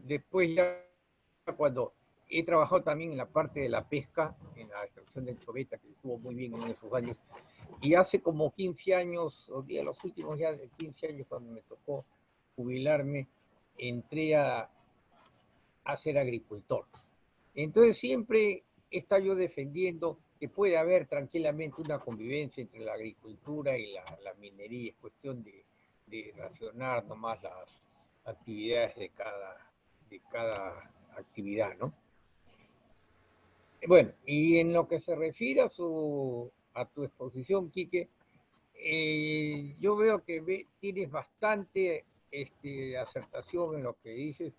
Después ya cuando he trabajado también en la parte de la pesca, en la extracción de choveta, que estuvo muy bien en esos años, y hace como 15 años, los últimos ya 15 años cuando me tocó jubilarme, entré a ser agricultor. Entonces siempre he estado yo defendiendo que puede haber tranquilamente una convivencia entre la agricultura y la minería. Es cuestión de racionar nomás las actividades de cada actividad, ¿no? Bueno, y en lo que se refiere a tu exposición, Quique, yo veo que tienes bastante acertación en lo que dices.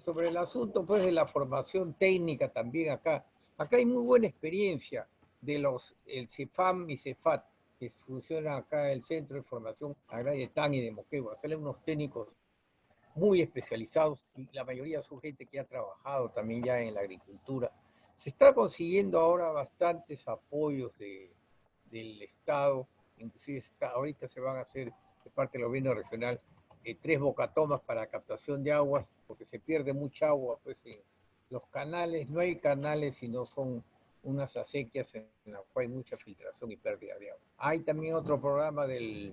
Sobre el asunto pues de la formación técnica también acá hay muy buena experiencia de el CEFAM y CEFAT, que funciona acá el Centro de Formación Agraria de TAN y de Moquegua. Salen unos técnicos muy especializados y la mayoría son gente que ha trabajado también ya en la agricultura. Se está consiguiendo ahora bastantes apoyos del Estado, inclusive ahorita se van a hacer de parte del gobierno regional 3 bocatomas para captación de aguas, porque se pierde mucha agua, pues en los canales, no hay canales, sino son unas acequias en las cuales hay mucha filtración y pérdida de agua. Hay también otro programa del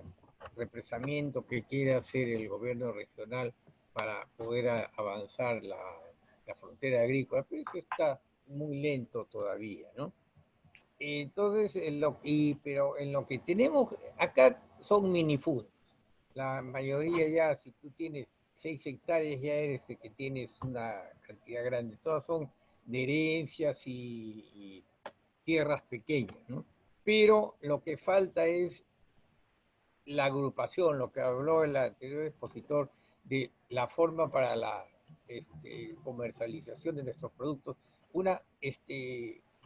represamiento que quiere hacer el gobierno regional para poder avanzar la frontera agrícola, pero eso está muy lento todavía, ¿no? Entonces, pero en lo que tenemos acá son minifundios. La mayoría ya, si tú tienes 6 hectáreas, ya eres el que tienes una cantidad grande. Todas son de herencias y tierras pequeñas, ¿no? Pero lo que falta es la agrupación, lo que habló el anterior expositor, de la forma para la comercialización de nuestros productos, una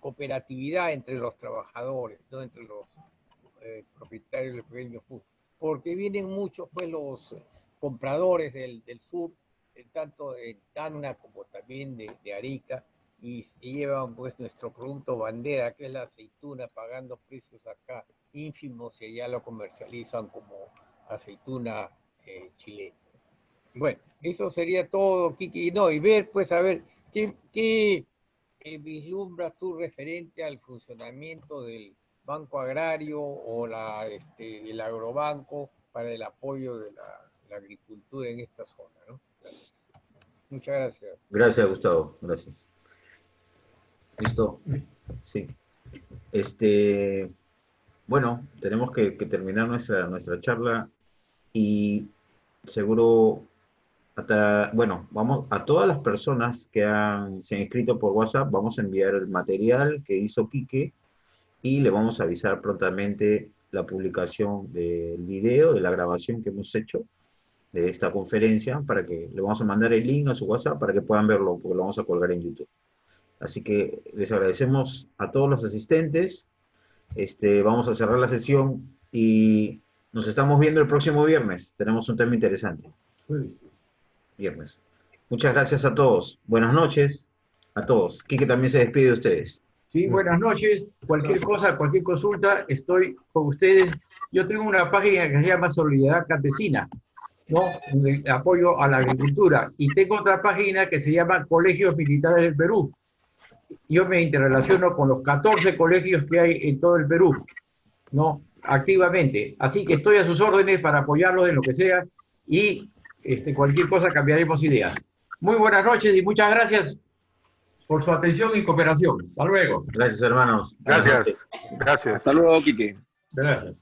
cooperatividad entre los trabajadores, no entre los propietarios de pequeños puntos. Porque vienen muchos pues los compradores del sur, tanto de Tacna como también de Arica, y llevan pues nuestro producto bandera, que es la aceituna, pagando precios acá ínfimos y allá lo comercializan como aceituna chilena. Bueno, eso sería todo, Kiki. No, y ver, pues, a ver, ¿qué vislumbras tú referente al funcionamiento del Banco Agrario o el agrobanco para el apoyo de la agricultura en esta zona, ¿no? Muchas gracias. Gracias, Gustavo. Gracias. ¿Listo? Sí. Bueno, tenemos que terminar nuestra charla y seguro, bueno, vamos a todas las personas que se han inscrito por WhatsApp, vamos a enviar el material que hizo Quique y le vamos a avisar prontamente la publicación del video, de la grabación que hemos hecho de esta conferencia, para que le vamos a mandar el link a su WhatsApp para que puedan verlo, porque lo vamos a colgar en YouTube. Así que les agradecemos a todos los asistentes. Vamos a cerrar la sesión y nos estamos viendo el próximo viernes. Tenemos un tema interesante. Viernes. Muchas gracias a todos. Buenas noches. a todos. Quique también se despide de ustedes. Sí, buenas noches. Cualquier cosa, cualquier consulta, estoy con ustedes. Yo tengo una página que se llama Solidaridad Campesina, ¿no? De apoyo a la agricultura. Y tengo otra página que se llama Colegios Militares del Perú. Yo me interrelaciono con los 14 colegios que hay en todo el Perú, ¿no? Activamente. Así que estoy a sus órdenes para apoyarlos en lo que sea y cualquier cosa cambiaremos ideas. Muy buenas noches y muchas gracias por su atención y cooperación. Hasta luego. Gracias, hermanos. Gracias. Gracias. Hasta luego, Quique. Gracias.